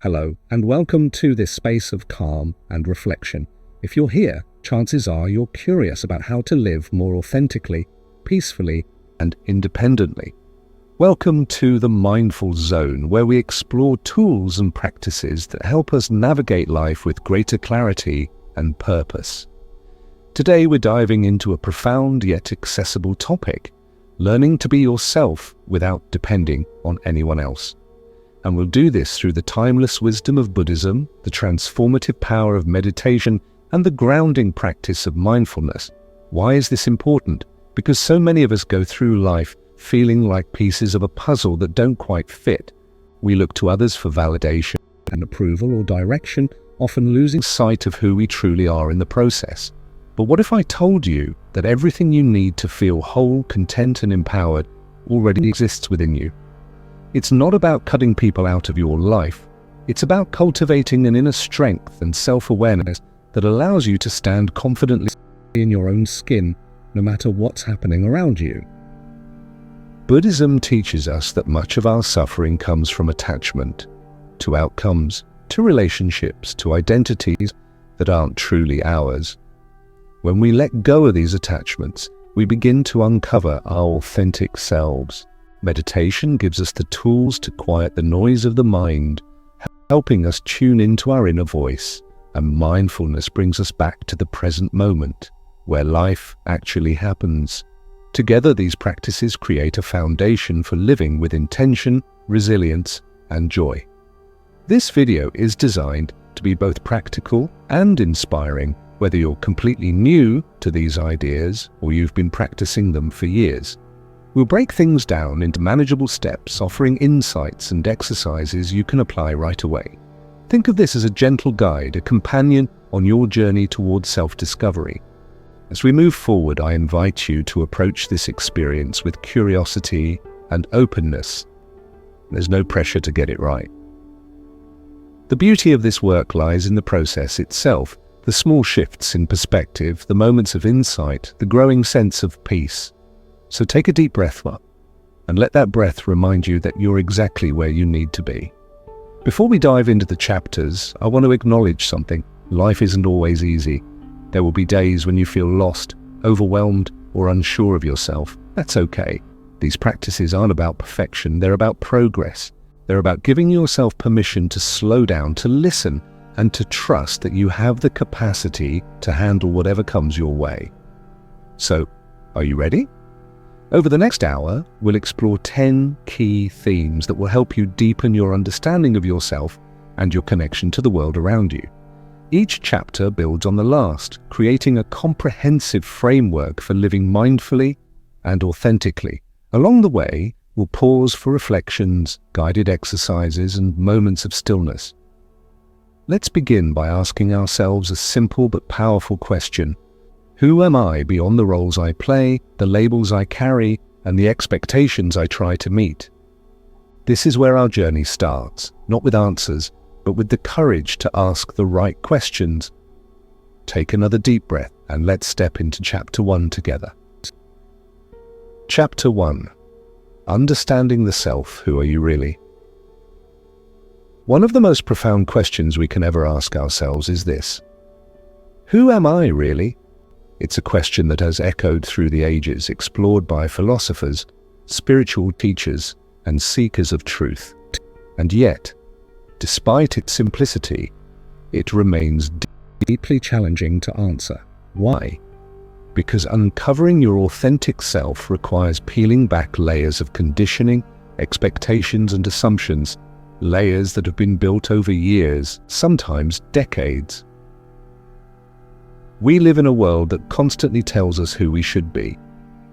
Hello, and welcome to this space of calm and reflection. If you're here, chances are you're curious about how to live more authentically, peacefully, and independently. Welcome to the Mindful Zone, where we explore tools and practices that help us navigate life with greater clarity and purpose. Today we're diving into a profound yet accessible topic, learning to be yourself without depending on anyone else. And we'll do this through the timeless wisdom of Buddhism, the transformative power of meditation, and the grounding practice of mindfulness. Why is this important? Because so many of us go through life feeling like pieces of a puzzle that don't quite fit. We look to others for validation and approval or direction, often losing sight of who we truly are in the process. But what if I told you that everything you need to feel whole, content, and empowered already exists within you? It's not about cutting people out of your life. It's about cultivating an inner strength and self-awareness that allows you to stand confidently in your own skin, no matter what's happening around you. Buddhism teaches us that much of our suffering comes from attachment to outcomes, to relationships, to identities that aren't truly ours. When we let go of these attachments, we begin to uncover our authentic selves. Meditation gives us the tools to quiet the noise of the mind, helping us tune into our inner voice, and mindfulness brings us back to the present moment, where life actually happens. Together, these practices create a foundation for living with intention, resilience, and joy. This video is designed to be both practical and inspiring, whether you're completely new to these ideas or you've been practicing them for years. We'll break things down into manageable steps, offering insights and exercises you can apply right away. Think of this as a gentle guide, a companion on your journey towards self-discovery. As we move forward, I invite you to approach this experience with curiosity and openness. There's no pressure to get it right. The beauty of this work lies in the process itself, the small shifts in perspective, the moments of insight, the growing sense of peace. So take a deep breath and let that breath remind you that you're exactly where you need to be. Before we dive into the chapters, I want to acknowledge something. Life isn't always easy. There will be days when you feel lost, overwhelmed, or unsure of yourself. That's okay. These practices aren't about perfection, they're about progress. They're about giving yourself permission to slow down, to listen, and to trust that you have the capacity to handle whatever comes your way. So, are you ready? Over the next hour, we'll explore 10 key themes that will help you deepen your understanding of yourself and your connection to the world around you. Each chapter builds on the last, creating a comprehensive framework for living mindfully and authentically. Along the way, we'll pause for reflections, guided exercises, and moments of stillness. Let's begin by asking ourselves a simple but powerful question. Who am I beyond the roles I play, the labels I carry, and the expectations I try to meet? This is where our journey starts, not with answers, but with the courage to ask the right questions. Take another deep breath and let's step into Chapter 1 together. Chapter 1. Understanding the Self. Who are you really? One of the most profound questions we can ever ask ourselves is this: who am I really? It's a question that has echoed through the ages, explored by philosophers, spiritual teachers, and seekers of truth. And yet, despite its simplicity, it remains deeply challenging to answer. Why? Because uncovering your authentic self requires peeling back layers of conditioning, expectations, and assumptions, layers that have been built over years, sometimes decades. We live in a world that constantly tells us who we should be.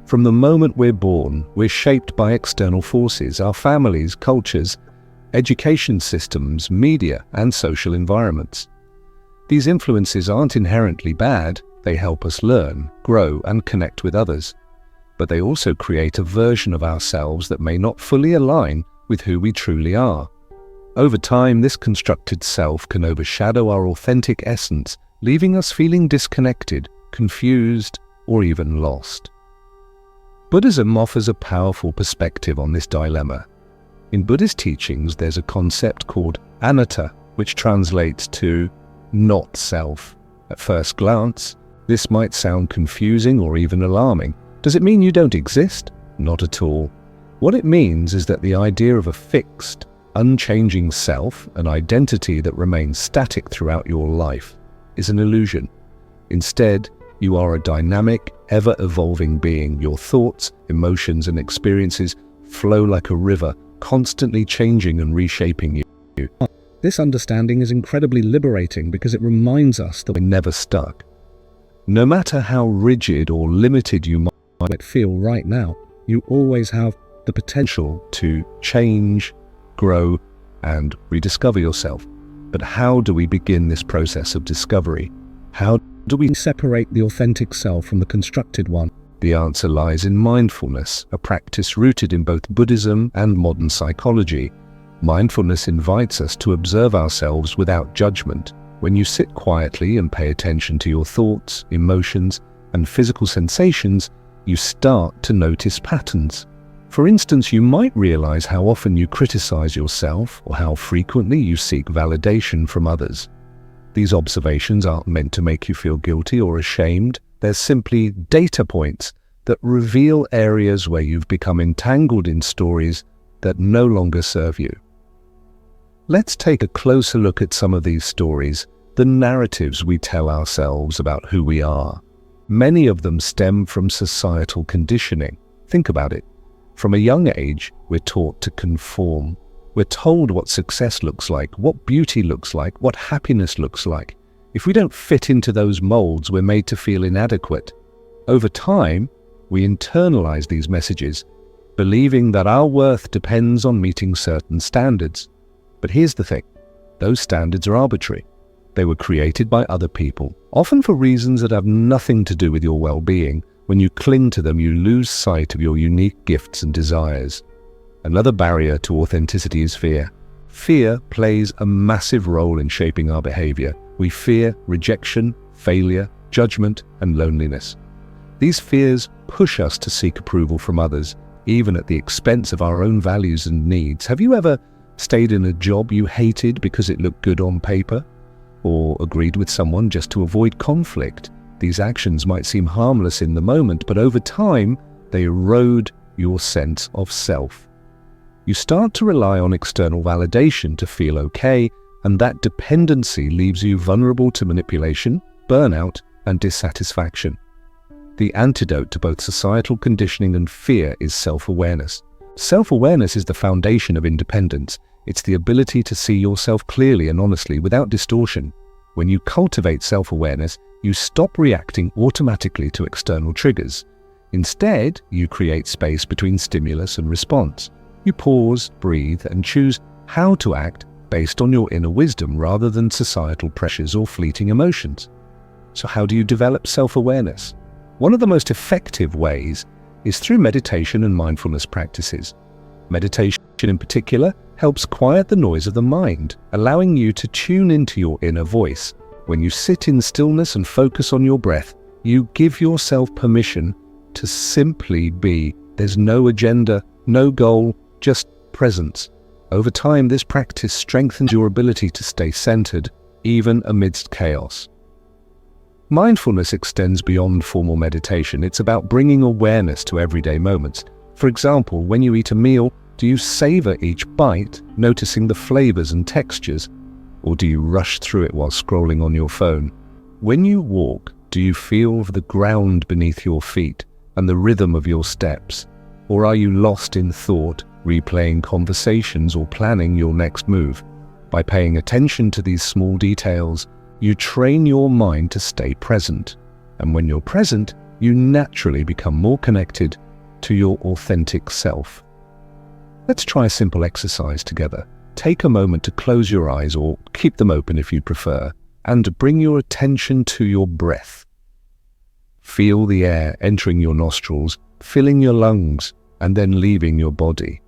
From the moment we're born, we're shaped by external forces, our families, cultures, education systems, media, and social environments. These influences aren't inherently bad. They help us learn, grow, and connect with others. But they also create a version of ourselves that may not fully align with who we truly are. Over time, this constructed self can overshadow our authentic essence, leaving us feeling disconnected, confused, or even lost. Buddhism offers a powerful perspective on this dilemma. In Buddhist teachings, there's a concept called anatta, which translates to not self. At first glance, this might sound confusing or even alarming. Does it mean you don't exist? Not at all. What it means is that the idea of a fixed, unchanging self, an identity that remains static throughout your life, is an illusion. Instead, you are a dynamic, ever-evolving being. Your thoughts, emotions, and experiences flow like a river, constantly changing and reshaping you. This understanding is incredibly liberating because it reminds us that we're never stuck. No matter how rigid or limited you might feel right now, you always have the potential to change, grow, and rediscover yourself. But how do we begin this process of discovery? How do we separate the authentic self from the constructed one? The answer lies in mindfulness, a practice rooted in both Buddhism and modern psychology. Mindfulness invites us to observe ourselves without judgment. When you sit quietly and pay attention to your thoughts, emotions, and physical sensations, you start to notice patterns. For instance, you might realize how often you criticize yourself or how frequently you seek validation from others. These observations aren't meant to make you feel guilty or ashamed. They're simply data points that reveal areas where you've become entangled in stories that no longer serve you. Let's take a closer look at some of these stories, the narratives we tell ourselves about who we are. Many of them stem from societal conditioning. Think about it. From a young age, we're taught to conform. We're told what success looks like, what beauty looks like, what happiness looks like. If we don't fit into those molds, we're made to feel inadequate. Over time, we internalize these messages, believing that our worth depends on meeting certain standards. But here's the thing, those standards are arbitrary. They were created by other people, often for reasons that have nothing to do with your well-being. When you cling to them, you lose sight of your unique gifts and desires. Another barrier to authenticity is fear. Fear plays a massive role in shaping our behavior. We fear rejection, failure, judgment, and loneliness. These fears push us to seek approval from others, even at the expense of our own values and needs. Have you ever stayed in a job you hated because it looked good on paper? Or agreed with someone just to avoid conflict? These actions might seem harmless in the moment, but over time, they erode your sense of self. You start to rely on external validation to feel okay, and that dependency leaves you vulnerable to manipulation, burnout, and dissatisfaction. The antidote to both societal conditioning and fear is self-awareness. Self-awareness is the foundation of independence. It's the ability to see yourself clearly and honestly without distortion. When you cultivate self-awareness, you stop reacting automatically to external triggers. Instead, you create space between stimulus and response. You pause, breathe, and choose how to act based on your inner wisdom rather than societal pressures or fleeting emotions. So how do you develop self-awareness? One of the most effective ways is through meditation and mindfulness practices. Meditation in particular helps quiet the noise of the mind, allowing you to tune into your inner voice. When you sit in stillness and focus on your breath, you give yourself permission to simply be. There's no agenda, no goal, just presence. Over time, this practice strengthens your ability to stay centered, even amidst chaos. Mindfulness extends beyond formal meditation. It's about bringing awareness to everyday moments. For example, when you eat a meal, do you savor each bite, noticing the flavors and textures, or do you rush through it while scrolling on your phone? When you walk, do you feel the ground beneath your feet and the rhythm of your steps? Or are you lost in thought, replaying conversations or planning your next move? By paying attention to these small details, you train your mind to stay present. And when you're present, you naturally become more connected to your authentic self. Let's try a simple exercise together. Take a moment to close your eyes, or keep them open if you prefer, and bring your attention to your breath. Feel the air entering your nostrils, filling your lungs, and then leaving your body.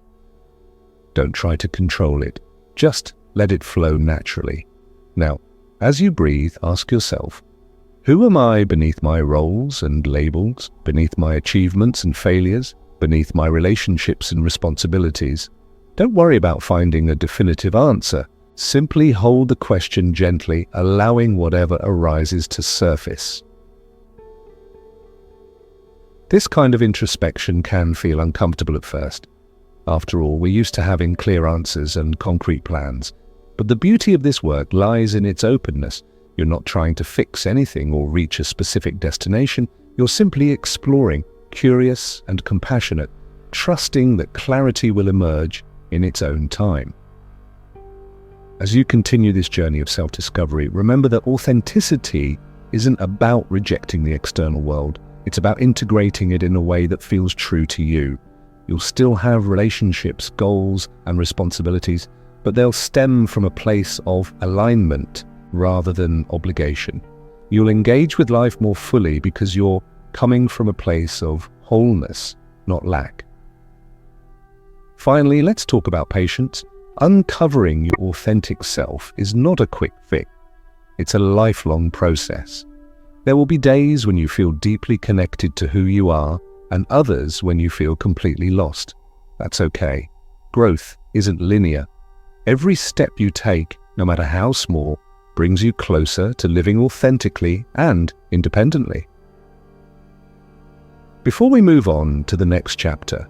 Don't try to control it. Just let it flow naturally. Now, as you breathe, ask yourself, who am I beneath my roles and labels, beneath my achievements and failures, beneath my relationships and responsibilities? Don't worry about finding a definitive answer. Simply hold the question gently, allowing whatever arises to surface. This kind of introspection can feel uncomfortable at first. After all, we're used to having clear answers and concrete plans. But the beauty of this work lies in its openness. You're not trying to fix anything or reach a specific destination. You're simply exploring, curious and compassionate, trusting that clarity will emerge in its own time. As you continue this journey of self-discovery, remember that authenticity isn't about rejecting the external world. It's about integrating it in a way that feels true to you. You'll still have relationships, goals, and responsibilities, but they'll stem from a place of alignment rather than obligation. You'll engage with life more fully because you're coming from a place of wholeness, not lack. Finally, let's talk about patience. Uncovering your authentic self is not a quick fix. It's a lifelong process. There will be days when you feel deeply connected to who you are, and others when you feel completely lost. That's okay. Growth isn't linear. Every step you take, no matter how small, brings you closer to living authentically and independently. Before we move on to the next chapter,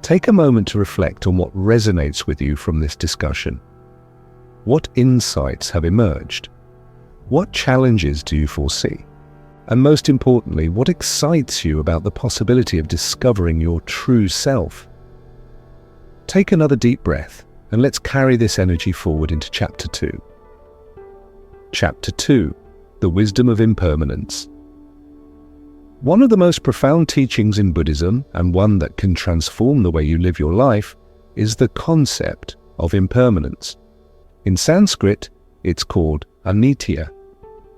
take a moment to reflect on what resonates with you from this discussion. What insights have emerged? What challenges do you foresee? And most importantly, what excites you about the possibility of discovering your true self? Take another deep breath and let's carry this energy forward into Chapter 2. Chapter 2, The Wisdom of Impermanence. One of the most profound teachings in Buddhism, and one that can transform the way you live your life, is the concept of impermanence. In Sanskrit, it's called anicca,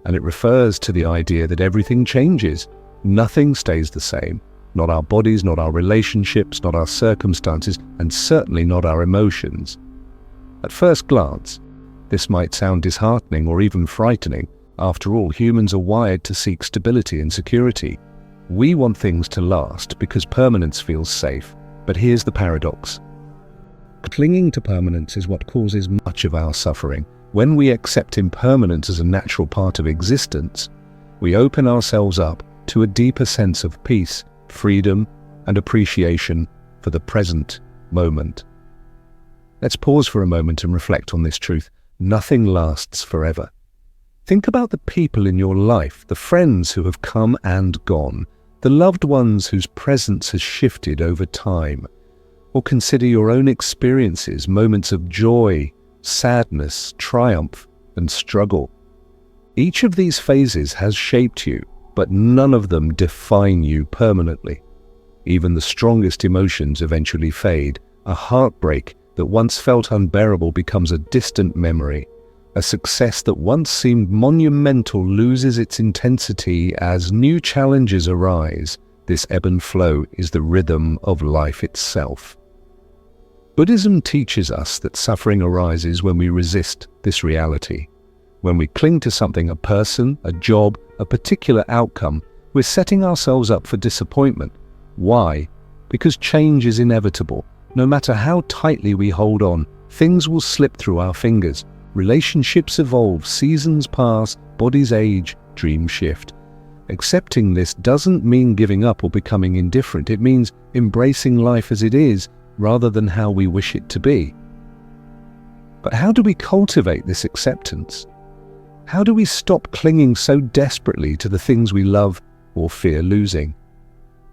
and it refers to the idea that everything changes. Nothing stays the same. Not our bodies, not our relationships, not our circumstances, and certainly not our emotions. At first glance, this might sound disheartening or even frightening. After all, humans are wired to seek stability and security. We want things to last because permanence feels safe. But here's the paradox. Clinging to permanence is what causes much of our suffering. When we accept impermanence as a natural part of existence, we open ourselves up to a deeper sense of peace, freedom, and appreciation for the present moment. Let's pause for a moment and reflect on this truth. Nothing lasts forever. Think about the people in your life, the friends who have come and gone, the loved ones whose presence has shifted over time. Or consider your own experiences, moments of joy, sadness, triumph, and struggle. Each of these phases has shaped you, but none of them define you permanently. Even the strongest emotions eventually fade. A heartbreak that once felt unbearable becomes a distant memory. A success that once seemed monumental loses its intensity as new challenges arise. This ebb and flow is the rhythm of life itself. Buddhism teaches us that suffering arises when we resist this reality. When we cling to something, a person, a job, a particular outcome, we're setting ourselves up for disappointment. Why? Because change is inevitable. No matter how tightly we hold on, things will slip through our fingers. Relationships evolve, seasons pass, bodies age, dreams shift. Accepting this doesn't mean giving up or becoming indifferent. It means embracing life as it is, rather than how we wish it to be. But how do we cultivate this acceptance? How do we stop clinging so desperately to the things we love or fear losing?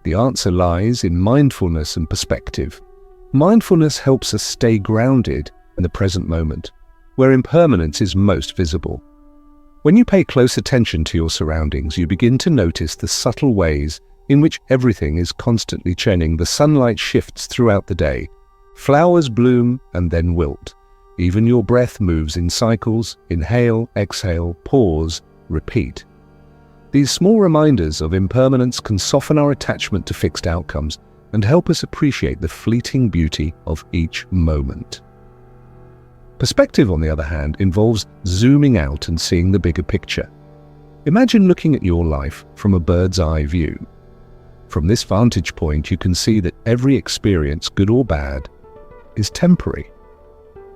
The answer lies in mindfulness and perspective. Mindfulness helps us stay grounded in the present moment, where impermanence is most visible. When you pay close attention to your surroundings, you begin to notice the subtle ways in which everything is constantly changing. The sunlight shifts throughout the day. Flowers bloom and then wilt. Even your breath moves in cycles. Inhale, exhale, pause, repeat. These small reminders of impermanence can soften our attachment to fixed outcomes and help us appreciate the fleeting beauty of each moment. Perspective, on the other hand, involves zooming out and seeing the bigger picture. Imagine looking at your life from a bird's eye view. From this vantage point, you can see that every experience, good or bad, is temporary.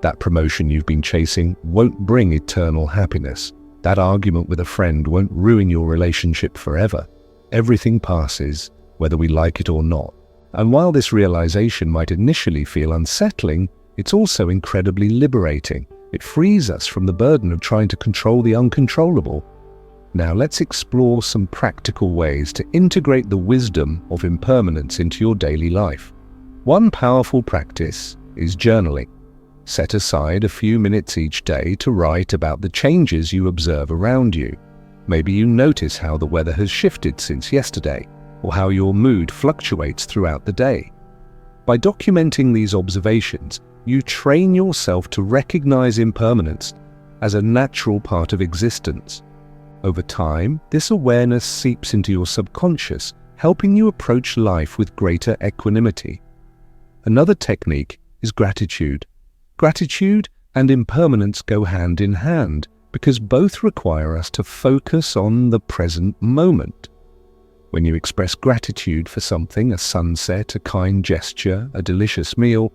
That promotion you've been chasing won't bring eternal happiness. That argument with a friend won't ruin your relationship forever. Everything passes, whether we like it or not. And while this realization might initially feel unsettling, it's also incredibly liberating. It frees us from the burden of trying to control the uncontrollable. Now let's explore some practical ways to integrate the wisdom of impermanence into your daily life. One powerful practice is journaling. Set aside a few minutes each day to write about the changes you observe around you. Maybe you notice how the weather has shifted since yesterday, or how your mood fluctuates throughout the day. By documenting these observations, you train yourself to recognize impermanence as a natural part of existence. Over time, this awareness seeps into your subconscious, helping you approach life with greater equanimity. Another technique is gratitude. Gratitude and impermanence go hand in hand because both require us to focus on the present moment. When you express gratitude for something, a sunset, a kind gesture, a delicious meal,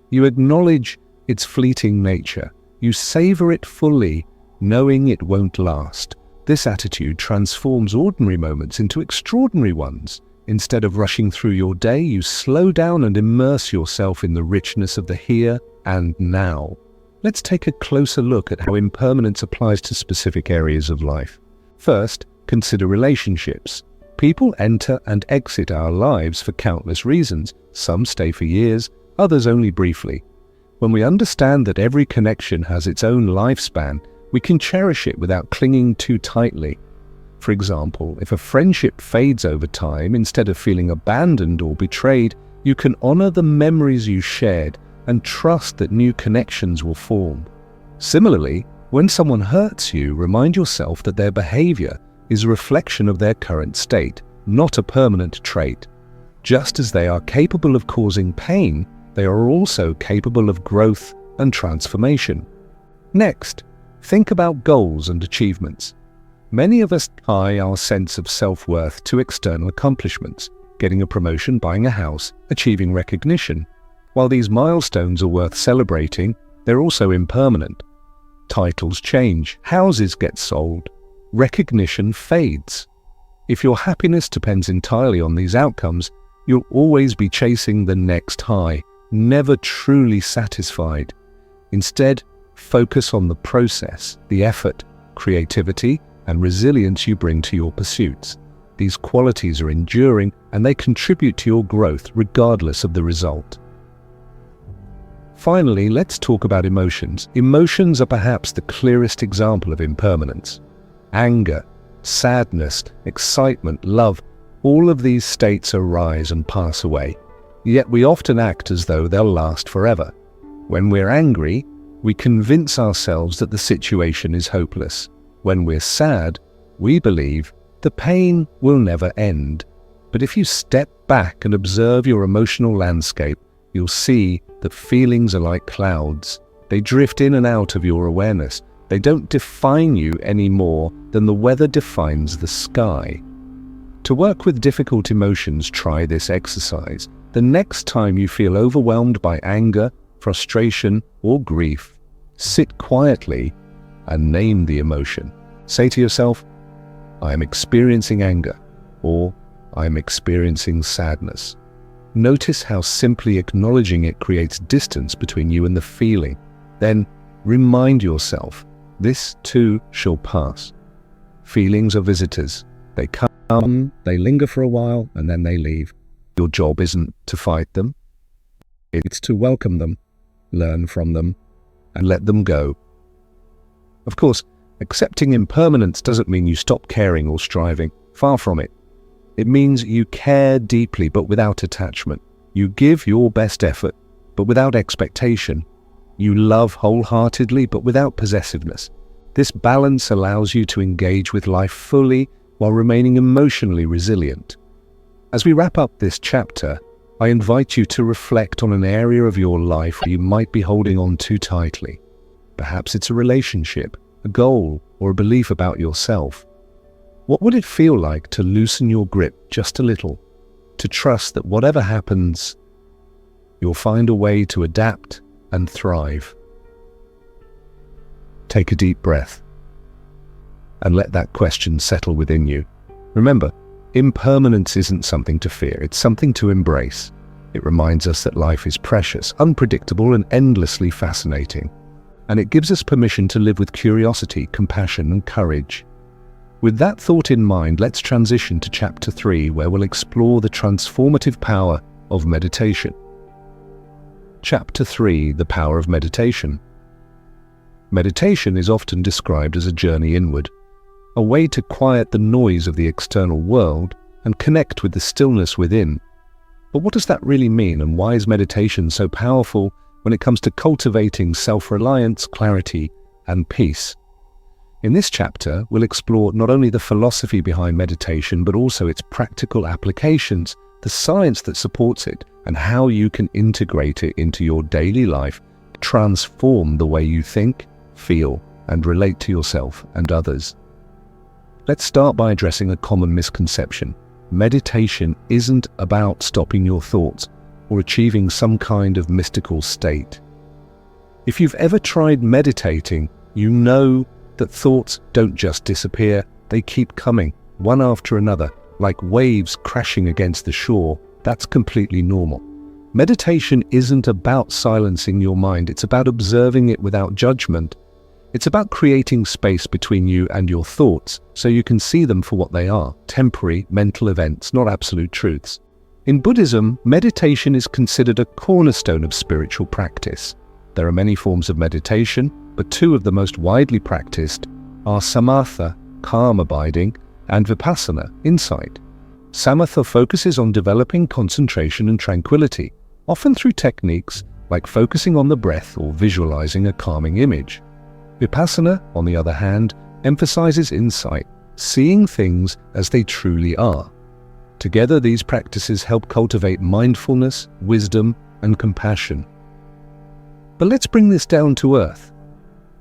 you acknowledge its fleeting nature. You savor it fully, knowing it won't last. This attitude transforms ordinary moments into extraordinary ones. Instead of rushing through your day, you slow down and immerse yourself in the richness of the here and now. Let's take a closer look at how impermanence applies to specific areas of life. First, consider relationships. People enter and exit our lives for countless reasons. Some stay for years, others only briefly. When we understand that every connection has its own lifespan, we can cherish it without clinging too tightly. For example, if a friendship fades over time, instead of feeling abandoned or betrayed, you can honor the memories you shared and trust that new connections will form. Similarly, when someone hurts you, remind yourself that their behavior is a reflection of their current state, not a permanent trait. Just as they are capable of causing pain, they are also capable of growth and transformation. Next, think about goals and achievements. Many of us tie our sense of self-worth to external accomplishments, getting a promotion, buying a house, achieving recognition. While these milestones are worth celebrating, they're also impermanent. Titles change, houses get sold, recognition fades. If your happiness depends entirely on these outcomes, you'll always be chasing the next high, never truly satisfied. Instead, focus on the process, the effort, creativity, and resilience you bring to your pursuits. These qualities are enduring and they contribute to your growth regardless of the result. Finally, let's talk about emotions. Emotions are perhaps the clearest example of impermanence. Anger, sadness, excitement, love, all of these states arise and pass away. Yet we often act as though they'll last forever. When we're angry, we convince ourselves that the situation is hopeless. When we're sad, we believe the pain will never end. But if you step back and observe your emotional landscape, you'll see that feelings are like clouds. They drift in and out of your awareness. They don't define you any more than the weather defines the sky. To work with difficult emotions, try this exercise. The next time you feel overwhelmed by anger, frustration, or grief, sit quietly and name the emotion. Say to yourself, I am experiencing anger, or I am experiencing sadness. Notice how simply acknowledging it creates distance between you and the feeling. Then remind yourself, this too shall pass. Feelings are visitors. They come, they linger for a while, and then they leave. Your job isn't to fight them. It's to welcome them, learn from them, and let them go. Of course, accepting impermanence doesn't mean you stop caring or striving. Far from it. It means you care deeply but without attachment. You give your best effort but without expectation. You love wholeheartedly but without possessiveness. This balance allows you to engage with life fully while remaining emotionally resilient. As we wrap up this chapter, I invite you to reflect on an area of your life where you might be holding on too tightly. Perhaps it's a relationship, a goal, or a belief about yourself. What would it feel like to loosen your grip just a little, to trust that whatever happens, you'll find a way to adapt and thrive. Take a deep breath and let that question settle within you. Remember, impermanence isn't something to fear, it's something to embrace. It reminds us that life is precious, unpredictable, and endlessly fascinating. And it gives us permission to live with curiosity, compassion, and courage. With that thought in mind, let's transition to Chapter 3, where we'll explore the transformative power of meditation. Chapter 3, the power of meditation. Meditation is often described as a journey inward, a way to quiet the noise of the external world and connect with the stillness within. But what does that really mean, and why is meditation so powerful when it comes to cultivating self-reliance, clarity, and peace? In this chapter, we'll explore not only the philosophy behind meditation, but also its practical applications, the science that supports it, and how you can integrate it into your daily life, transform the way you think, feel, and relate to yourself and others. Let's start by addressing a common misconception. Meditation isn't about stopping your thoughts or achieving some kind of mystical state. If you've ever tried meditating, you know that thoughts don't just disappear, they keep coming, one after another, like waves crashing against the shore. That's completely normal. Meditation isn't about silencing your mind, it's about observing it without judgment. It's about creating space between you and your thoughts so you can see them for what they are, temporary mental events, not absolute truths. In Buddhism, meditation is considered a cornerstone of spiritual practice. There are many forms of meditation, but two of the most widely practiced are samatha, calm abiding, and vipassana, insight. Samatha focuses on developing concentration and tranquility, often through techniques like focusing on the breath or visualizing a calming image. Vipassana, on the other hand, emphasizes insight, seeing things as they truly are. Together, these practices help cultivate mindfulness, wisdom, and compassion. But let's bring this down to earth.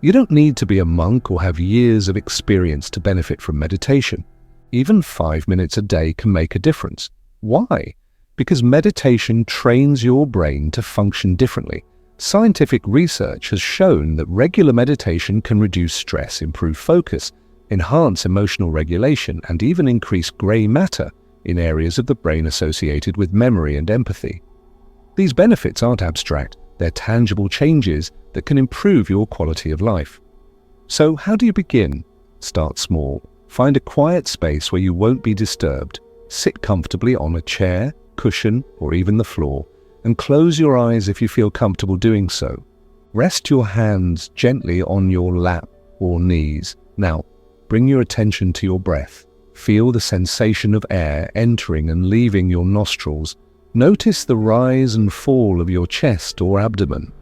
You don't need to be a monk or have years of experience to benefit from meditation. Even 5 minutes a day can make a difference. Why? Because meditation trains your brain to function differently. Scientific research has shown that regular meditation can reduce stress, improve focus, enhance emotional regulation, and even increase grey matter in areas of the brain associated with memory and empathy. These benefits aren't abstract, they're tangible changes that can improve your quality of life. So how do you begin? Start small. Find a quiet space where you won't be disturbed. Sit comfortably on a chair, cushion, or even the floor, and close your eyes if you feel comfortable doing so. Rest your hands gently on your lap or knees. Now, bring your attention to your breath. Feel the sensation of air entering and leaving your nostrils. Notice the rise and fall of your chest or abdomen.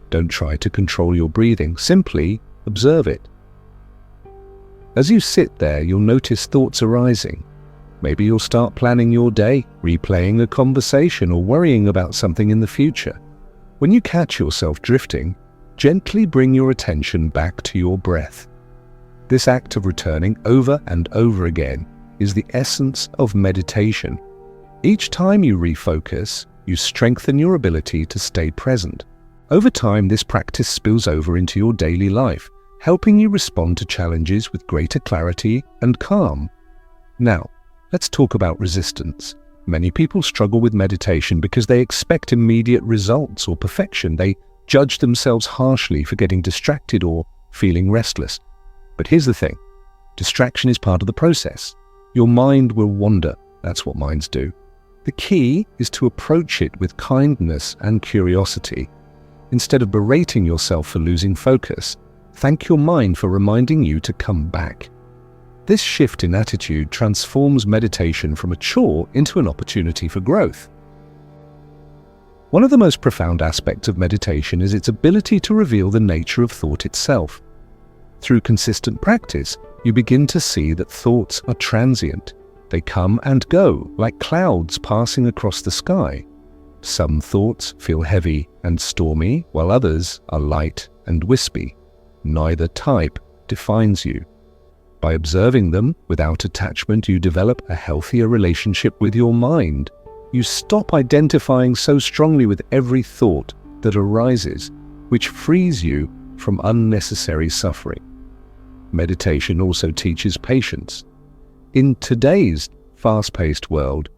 Don't try to control your breathing, simply observe it. As you sit there, you'll notice thoughts arising. Maybe you'll start planning your day, replaying a conversation, or worrying about something in the future. When you catch yourself drifting, gently bring your attention back to your breath. This act of returning over and over again is the essence of meditation. Each time you refocus, you strengthen your ability to stay present. Over time, this practice spills over into your daily life, helping you respond to challenges with greater clarity and calm. Now, let's talk about resistance. Many people struggle with meditation because they expect immediate results or perfection. They judge themselves harshly for getting distracted or feeling restless. But here's the thing. Distraction is part of the process. Your mind will wander. That's what minds do. The key is to approach it with kindness and curiosity. Instead of berating yourself for losing focus, thank your mind for reminding you to come back. This shift in attitude transforms meditation from a chore into an opportunity for growth. One of the most profound aspects of meditation is its ability to reveal the nature of thought itself. Through consistent practice, you begin to see that thoughts are transient. They come and go, like clouds passing across the sky. Some thoughts feel heavy and stormy, while others are light and wispy. Neither type defines you. By observing them without attachment, you develop a healthier relationship with your mind. You stop identifying so strongly with every thought that arises, which frees you from unnecessary suffering. Meditation also teaches patience. In today's fast-paced world,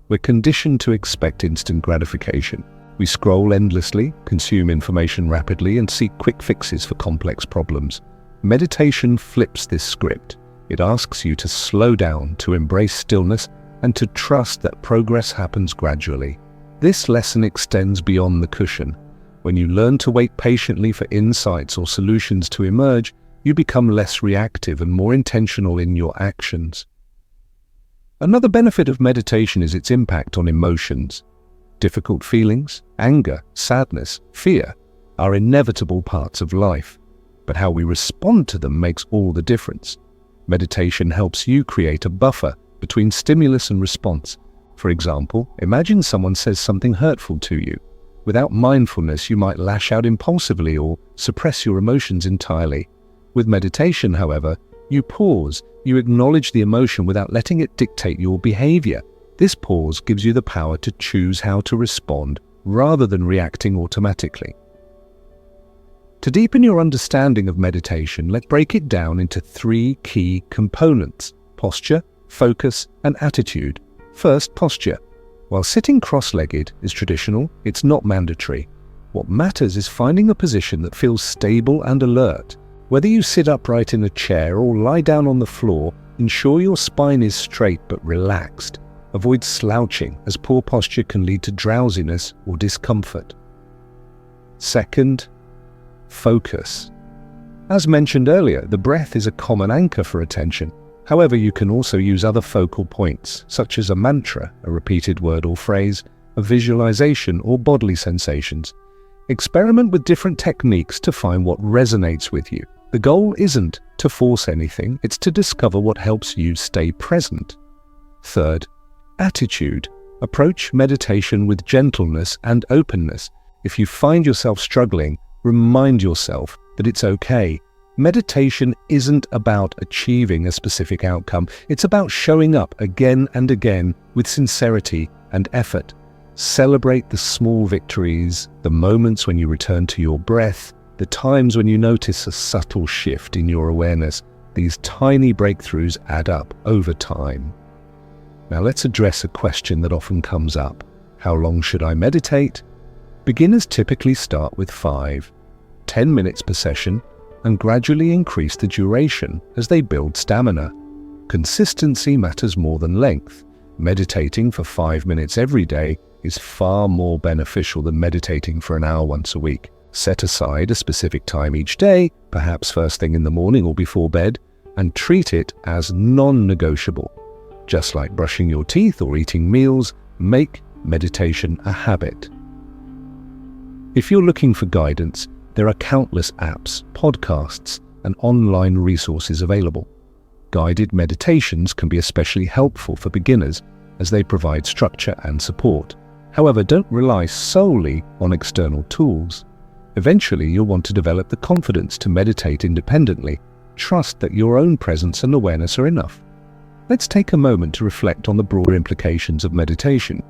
we're conditioned to expect instant gratification. We scroll endlessly, consume information rapidly, and seek quick fixes for complex problems. Meditation flips this script. It asks you to slow down, to embrace stillness, and to trust that progress happens gradually. This lesson extends beyond the cushion. When you learn to wait patiently for insights or solutions to emerge, you become less reactive and more intentional in your actions. Another benefit of meditation is its impact on emotions. Difficult feelings, anger, sadness, fear, are inevitable parts of life, but how we respond to them makes all the difference. Meditation helps you create a buffer between stimulus and response. For example, imagine someone says something hurtful to you. Without mindfulness, you might lash out impulsively or suppress your emotions entirely. With meditation, however, you pause, you acknowledge the emotion without letting it dictate your behavior. This pause gives you the power to choose how to respond rather than reacting automatically. To deepen your understanding of meditation, let's break it down into 3 key components: posture, focus, and attitude. First, posture. While sitting cross-legged is traditional, it's not mandatory. What matters is finding a position that feels stable and alert. Whether you sit upright in a chair or lie down on the floor, ensure your spine is straight but relaxed. Avoid slouching, as poor posture can lead to drowsiness or discomfort. Second, focus. As mentioned earlier, the breath is a common anchor for attention. However, you can also use other focal points, such as a mantra, a repeated word or phrase, a visualization, or bodily sensations. Experiment with different techniques to find what resonates with you. The goal isn't to force anything, it's to discover what helps you stay present. Third, attitude. Approach meditation with gentleness and openness. If you find yourself struggling, remind yourself that it's okay. Meditation isn't about achieving a specific outcome. It's about showing up again and again with sincerity and effort. Celebrate the small victories, the moments when you return to your breath, the times when you notice a subtle shift in your awareness. These tiny breakthroughs add up over time. Now let's address a question that often comes up. How long should I meditate? Beginners typically start with 5-10 minutes per session and gradually increase the duration as they build stamina. Consistency matters more than length. Meditating for 5 minutes every day is far more beneficial than meditating for an hour once a week. Set aside a specific time each day, perhaps first thing in the morning or before bed, and treat it as non-negotiable. Just like brushing your teeth or eating meals, make meditation a habit. If you're looking for guidance, there are countless apps, podcasts, and online resources available. Guided meditations can be especially helpful for beginners as they provide structure and support. However, don't rely solely on external tools. Eventually, you'll want to develop the confidence to meditate independently. Trust that your own presence and awareness are enough. Let's take a moment to reflect on the broader implications of meditation.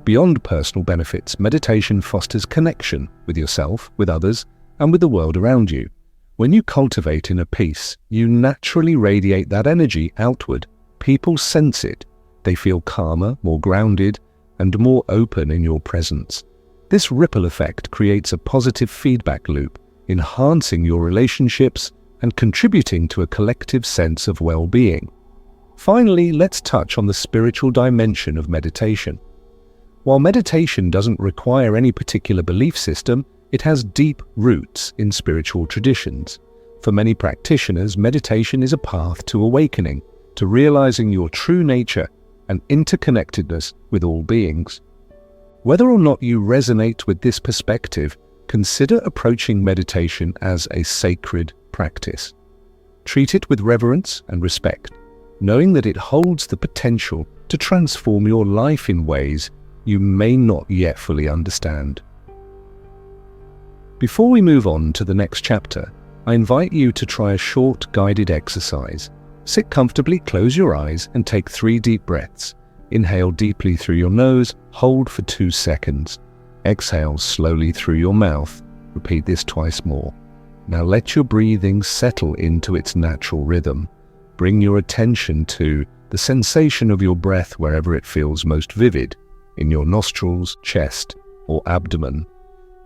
Beyond personal benefits, meditation fosters connection with yourself, with others, and with the world around you. When you cultivate inner peace, you naturally radiate that energy outward. People sense it. They feel calmer, more grounded, and more open in your presence. This ripple effect creates a positive feedback loop, enhancing your relationships and contributing to a collective sense of well-being. Finally, let's touch on the spiritual dimension of meditation. While meditation doesn't require any particular belief system, it has deep roots in spiritual traditions. For many practitioners, meditation is a path to awakening, to realizing your true nature and interconnectedness with all beings. Whether or not you resonate with this perspective, consider approaching meditation as a sacred practice. Treat it with reverence and respect, knowing that it holds the potential to transform your life in ways you may not yet fully understand. Before we move on to the next chapter, I invite you to try a short guided exercise. Sit comfortably, close your eyes, and take 3 deep breaths. Inhale deeply through your nose, hold for 2 seconds. Exhale slowly through your mouth. Repeat this twice more. Now let your breathing settle into its natural rhythm. Bring your attention to the sensation of your breath wherever it feels most vivid, in your nostrils, chest, or abdomen.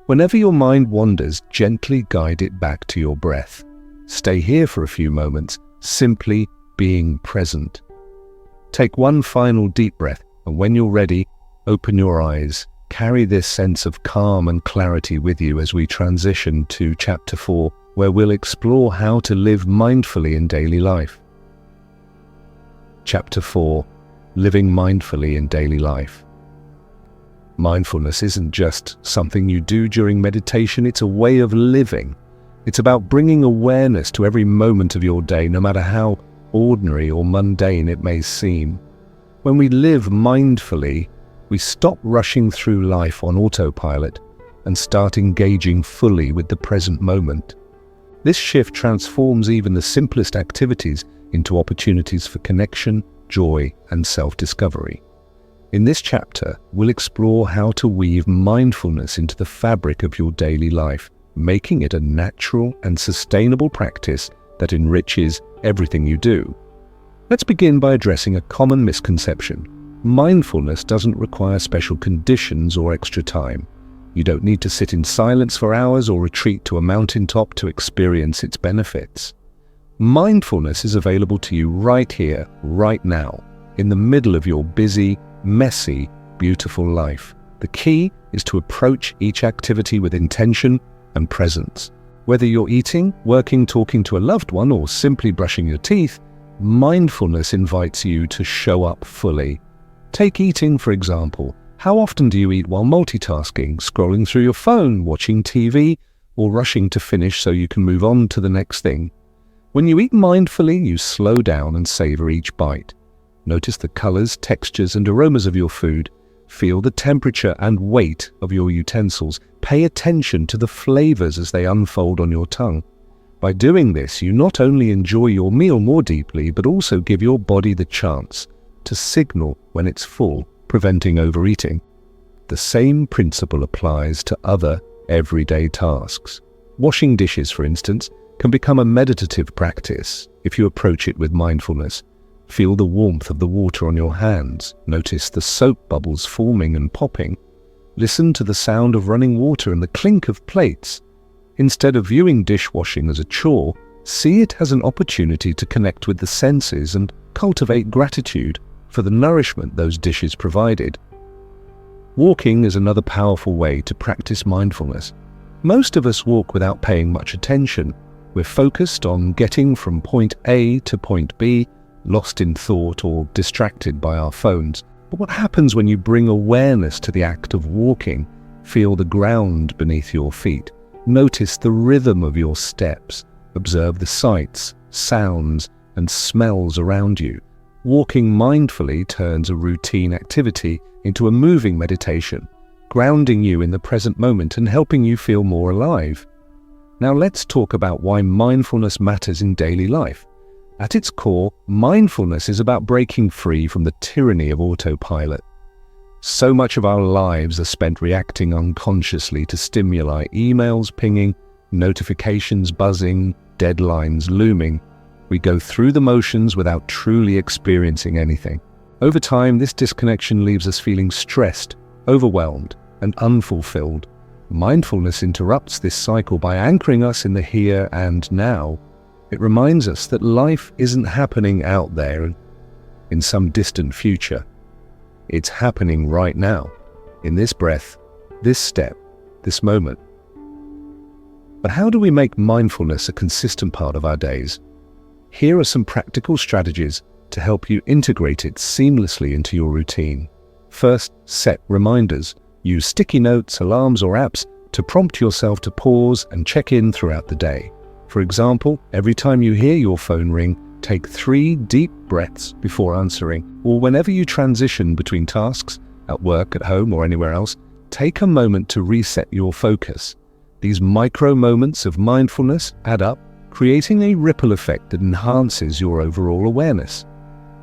Whenever your mind wanders, gently guide it back to your breath. Stay here for a few moments, simply being present. Take one final deep breath, and when you're ready, open your eyes. Carry this sense of calm and clarity with you as we transition to Chapter 4, where we'll explore how to live mindfully in daily life. Chapter 4, Living Mindfully in Daily Life. Mindfulness isn't just something you do during meditation, it's a way of living. It's about bringing awareness to every moment of your day, no matter how ordinary or mundane it may seem. When we live mindfully, we stop rushing through life on autopilot and start engaging fully with the present moment. This shift transforms even the simplest activities into opportunities for connection, joy, and self-discovery. In this chapter, we'll explore how to weave mindfulness into the fabric of your daily life, making it a natural and sustainable practice that enriches everything you do. Let's begin by addressing a common misconception. Mindfulness doesn't require special conditions or extra time. You don't need to sit in silence for hours or retreat to a mountaintop to experience its benefits. Mindfulness is available to you right here, right now, in the middle of your busy, messy, beautiful life. The key is to approach each activity with intention and presence. Whether you're eating, working, talking to a loved one, or simply brushing your teeth, mindfulness invites you to show up fully. Take eating, for example. How often do you eat while multitasking, scrolling through your phone, watching TV, or rushing to finish so you can move on to the next thing? When you eat mindfully, you slow down and savor each bite. Notice the colors, textures, and aromas of your food. Feel the temperature and weight of your utensils. Pay attention to the flavors as they unfold on your tongue. By doing this, you not only enjoy your meal more deeply, but also give your body the chance to signal when it's full, preventing overeating. The same principle applies to other everyday tasks. Washing dishes, for instance, can become a meditative practice if you approach it with mindfulness. Feel the warmth of the water on your hands. Notice the soap bubbles forming and popping. Listen to the sound of running water and the clink of plates. Instead of viewing dishwashing as a chore, see it as an opportunity to connect with the senses and cultivate gratitude for the nourishment those dishes provided. Walking is another powerful way to practice mindfulness. Most of us walk without paying much attention. We're focused on getting from point A to point B, lost in thought or distracted by our phones. But what happens when you bring awareness to the act of walking? Feel the ground beneath your feet. Notice the rhythm of your steps. Observe the sights, sounds, and smells around you. Walking mindfully turns a routine activity into a moving meditation, grounding you in the present moment and helping you feel more alive. Now let's talk about why mindfulness matters in daily life. At its core, mindfulness is about breaking free from the tyranny of autopilot. So much of our lives are spent reacting unconsciously to stimuli, emails pinging, notifications buzzing, deadlines looming. We go through the motions without truly experiencing anything. Over time, this disconnection leaves us feeling stressed, overwhelmed, and unfulfilled. Mindfulness interrupts this cycle by anchoring us in the here and now. It reminds us that life isn't happening out there in some distant future. It's happening right now, in this breath, this step, this moment. But how do we make mindfulness a consistent part of our days? Here are some practical strategies to help you integrate it seamlessly into your routine. First, set reminders. Use sticky notes, alarms, or apps to prompt yourself to pause and check in throughout the day. For example, every time you hear your phone ring, take 3 deep breaths before answering, or whenever you transition between tasks, at work, at home, or anywhere else, take a moment to reset your focus. These micro moments of mindfulness add up, creating a ripple effect that enhances your overall awareness.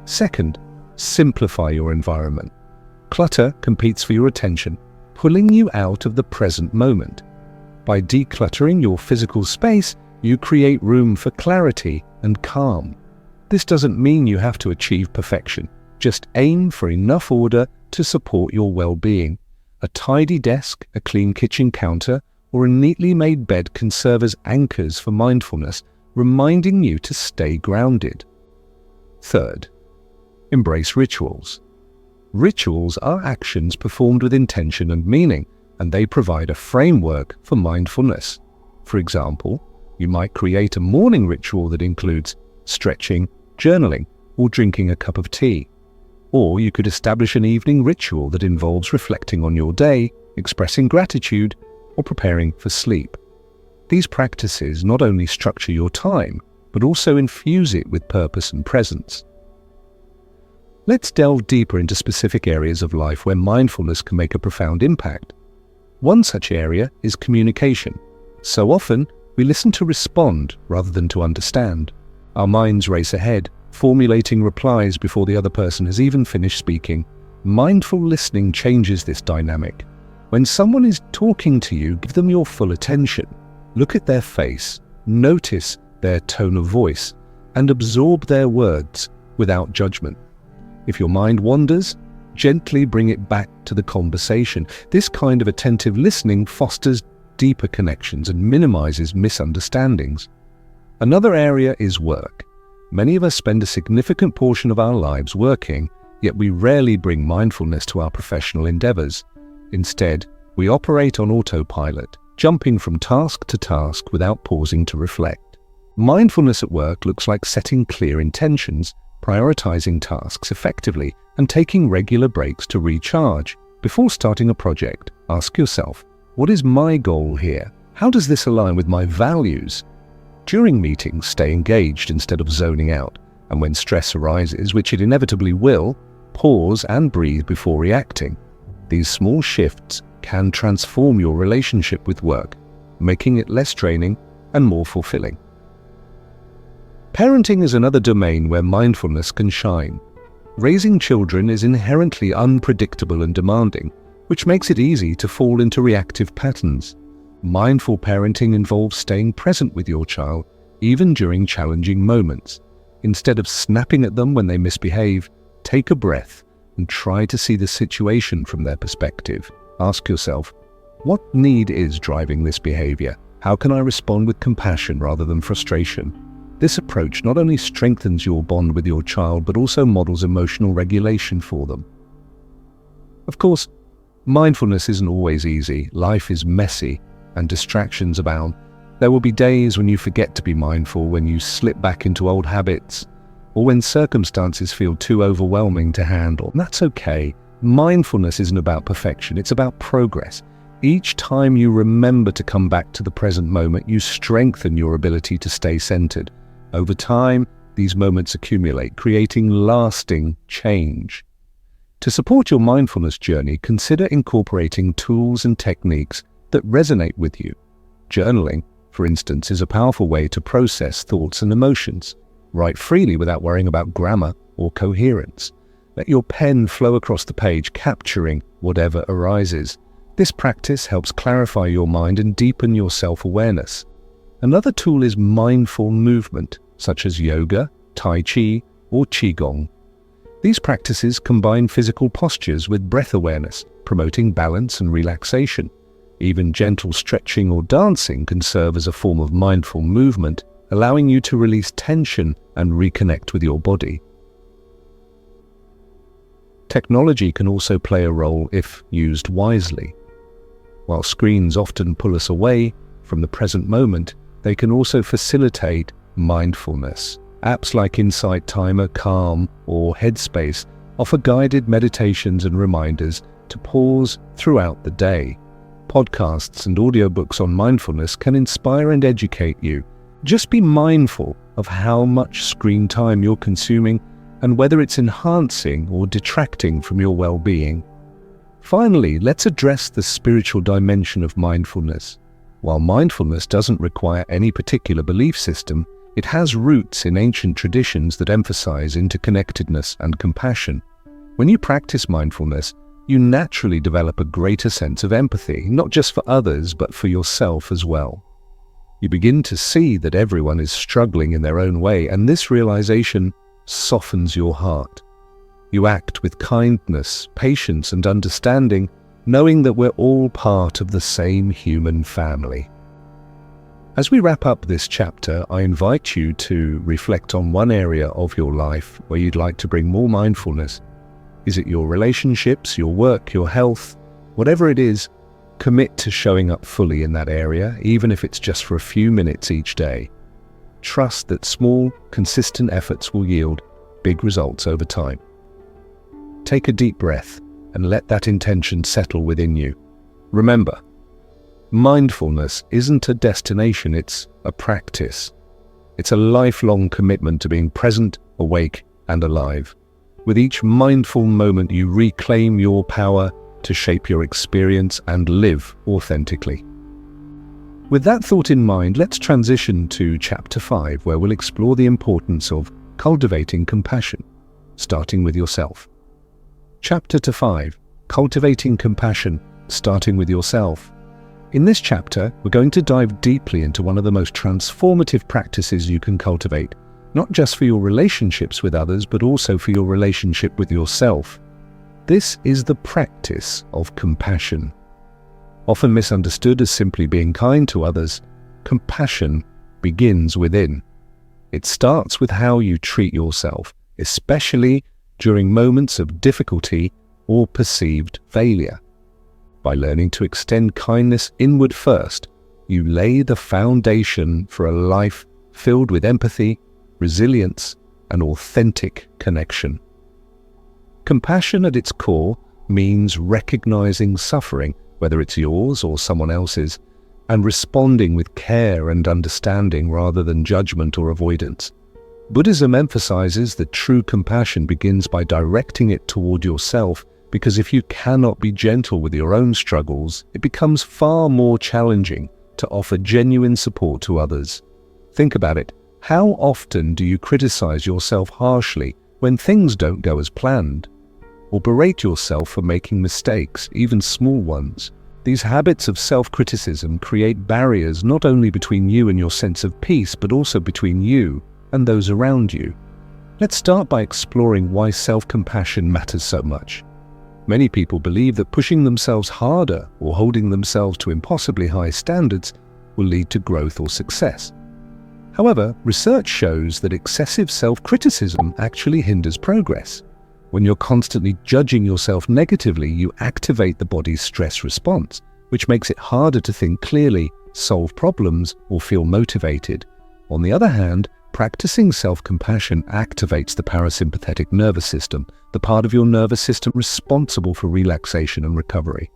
Second, Simplify your environment. Clutter competes for your attention, pulling you out of the present moment. By decluttering your physical space, you create room for clarity and calm. This doesn't mean you have to achieve perfection. Just aim for enough order to support your well-being. A tidy desk, a clean kitchen counter, or a neatly made bed can serve as anchors for mindfulness, reminding you to stay grounded. Third, embrace rituals. Rituals are actions performed with intention and meaning, and they provide a framework for mindfulness. For example, you might create a morning ritual that includes stretching, journaling, or drinking a cup of tea. Or you could establish an evening ritual that involves reflecting on your day, expressing gratitude, or preparing for sleep. These practices not only structure your time, but also infuse it with purpose and presence. Let's delve deeper into specific areas of life where mindfulness can make a profound impact. One such area is communication. So often, we listen to respond rather than to understand. Our minds race ahead, formulating replies before the other person has even finished speaking. Mindful listening changes this dynamic. When someone is talking to you, give them your full attention. Look at their face, notice their tone of voice, and absorb their words without judgment. If your mind wanders, gently bring it back to the conversation. This kind of attentive listening fosters deeper connections and minimizes misunderstandings. Another area is work. Many of us spend a significant portion of our lives working, yet we rarely bring mindfulness to our professional endeavors. Instead, we operate on autopilot, jumping from task to task without pausing to reflect. Mindfulness at work looks like setting clear intentions, prioritizing tasks effectively, and taking regular breaks to recharge. Before starting a project, ask yourself, what is my goal here? How does this align with my values? During meetings, stay engaged instead of zoning out, and when stress arises, which it inevitably will, pause and breathe before reacting. These small shifts can transform your relationship with work, making it less draining and more fulfilling. Parenting is another domain where mindfulness can shine. Raising children is inherently unpredictable and demanding, which makes it easy to fall into reactive patterns. Mindful parenting involves staying present with your child, even during challenging moments. Instead of snapping at them when they misbehave, take a breath and try to see the situation from their perspective. Ask yourself, what need is driving this behavior? How can I respond with compassion rather than frustration? This approach not only strengthens your bond with your child, but also models emotional regulation for them. Of course, mindfulness isn't always easy. Life is messy and distractions abound. There will be days when you forget to be mindful, when you slip back into old habits, or when circumstances feel too overwhelming to handle. And that's okay. Mindfulness isn't about perfection, it's about progress. Each time you remember to come back to the present moment, you strengthen your ability to stay centered. Over time, these moments accumulate, creating lasting change. To support your mindfulness journey, consider incorporating tools and techniques that resonate with you. Journaling, for instance, is a powerful way to process thoughts and emotions. Write freely without worrying about grammar or coherence. Let your pen flow across the page, capturing whatever arises. This practice helps clarify your mind and deepen your self-awareness. Another tool is mindful movement, such as yoga, tai chi, or qigong. These practices combine physical postures with breath awareness, promoting balance and relaxation. Even gentle stretching or dancing can serve as a form of mindful movement, allowing you to release tension and reconnect with your body. Technology can also play a role if used wisely. While screens often pull us away from the present moment, they can also facilitate mindfulness. Apps like Insight Timer, Calm, or Headspace offer guided meditations and reminders to pause throughout the day. Podcasts and audiobooks on mindfulness can inspire and educate you. Just be mindful of how much screen time you're consuming and whether it's enhancing or detracting from your well-being. Finally, let's address the spiritual dimension of mindfulness. While mindfulness doesn't require any particular belief system, It has roots in ancient traditions that emphasize interconnectedness and compassion. When you practice mindfulness, you naturally develop a greater sense of empathy, not just for others, but for yourself as well. You begin to see that everyone is struggling in their own way, and this realization softens your heart. You act with kindness, patience, and understanding, knowing that we're all part of the same human family. As we wrap up this chapter, I invite you to reflect on one area of your life where you'd like to bring more mindfulness. Is it your relationships, your work, your health? Whatever it is, commit to showing up fully in that area, even if it's just for a few minutes each day. Trust that small, consistent efforts will yield big results over time. Take a deep breath and let that intention settle within you. Remember, mindfulness isn't a destination, it's a practice. It's a lifelong commitment to being present, awake, and alive. With each mindful moment, you reclaim your power to shape your experience and live authentically. With that thought in mind, let's transition to Chapter 5, where we'll explore the importance of cultivating compassion, starting with yourself. Chapter 5, Cultivating Compassion, starting with yourself. In this chapter, we're going to dive deeply into one of the most transformative practices you can cultivate, not just for your relationships with others, but also for your relationship with yourself. This is the practice of compassion. Often misunderstood as simply being kind to others, compassion begins within. It starts with how you treat yourself, especially during moments of difficulty or perceived failure. By learning to extend kindness inward first, you lay the foundation for a life filled with empathy, resilience, and authentic connection. Compassion at its core means recognizing suffering, whether it's yours or someone else's, and responding with care and understanding rather than judgment or avoidance. Buddhism emphasizes that true compassion begins by directing it toward yourself, because if you cannot be gentle with your own struggles, it becomes far more challenging to offer genuine support to others. Think about it. How often do you criticize yourself harshly when things don't go as planned? Or berate yourself for making mistakes, even small ones? These habits of self-criticism create barriers not only between you and your sense of peace, but also between you and those around you. Let's start by exploring why self-compassion matters so much. Many people believe that pushing themselves harder or holding themselves to impossibly high standards will lead to growth or success. However, research shows that excessive self-criticism actually hinders progress. When you're constantly judging yourself negatively, you activate the body's stress response, which makes it harder to think clearly, solve problems, or feel motivated. On the other hand, practicing self-compassion activates the parasympathetic nervous system, the part of your nervous system responsible for relaxation and recovery.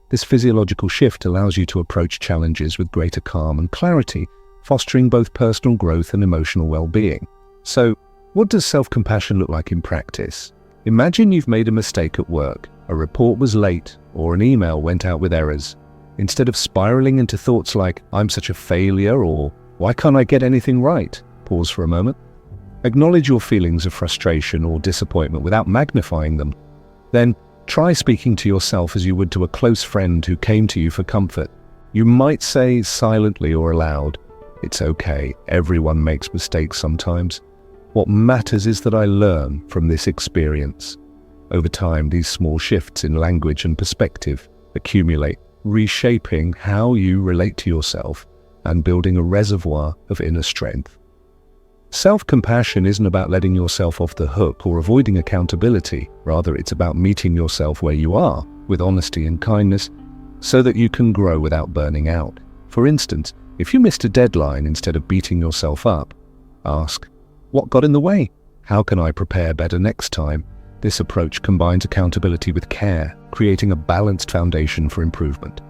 This physiological shift allows you to approach challenges with greater calm and clarity, fostering both personal growth and emotional well-being. So, what does self-compassion look like in practice? Imagine you've made a mistake at work, a report was late, or an email went out with errors. Instead of spiraling into thoughts like, "I'm such a failure," or "Why can't I get anything right?" Pause for a moment. Acknowledge your feelings of frustration or disappointment without magnifying them. Then try speaking to yourself as you would to a close friend who came to you for comfort. You might say silently or aloud, "It's okay, everyone makes mistakes sometimes. What matters is that I learn from this experience." Over time, these small shifts in language and perspective accumulate, reshaping how you relate to yourself and building a reservoir of inner strength. Self-compassion isn't about letting yourself off the hook or avoiding accountability. Rather, it's about meeting yourself where you are, with honesty and kindness, so that you can grow without burning out. For instance, if you missed a deadline, instead of beating yourself up, ask, "What got in the way? How can I prepare better next time?" This approach combines accountability with care, creating a balanced foundation for improvement.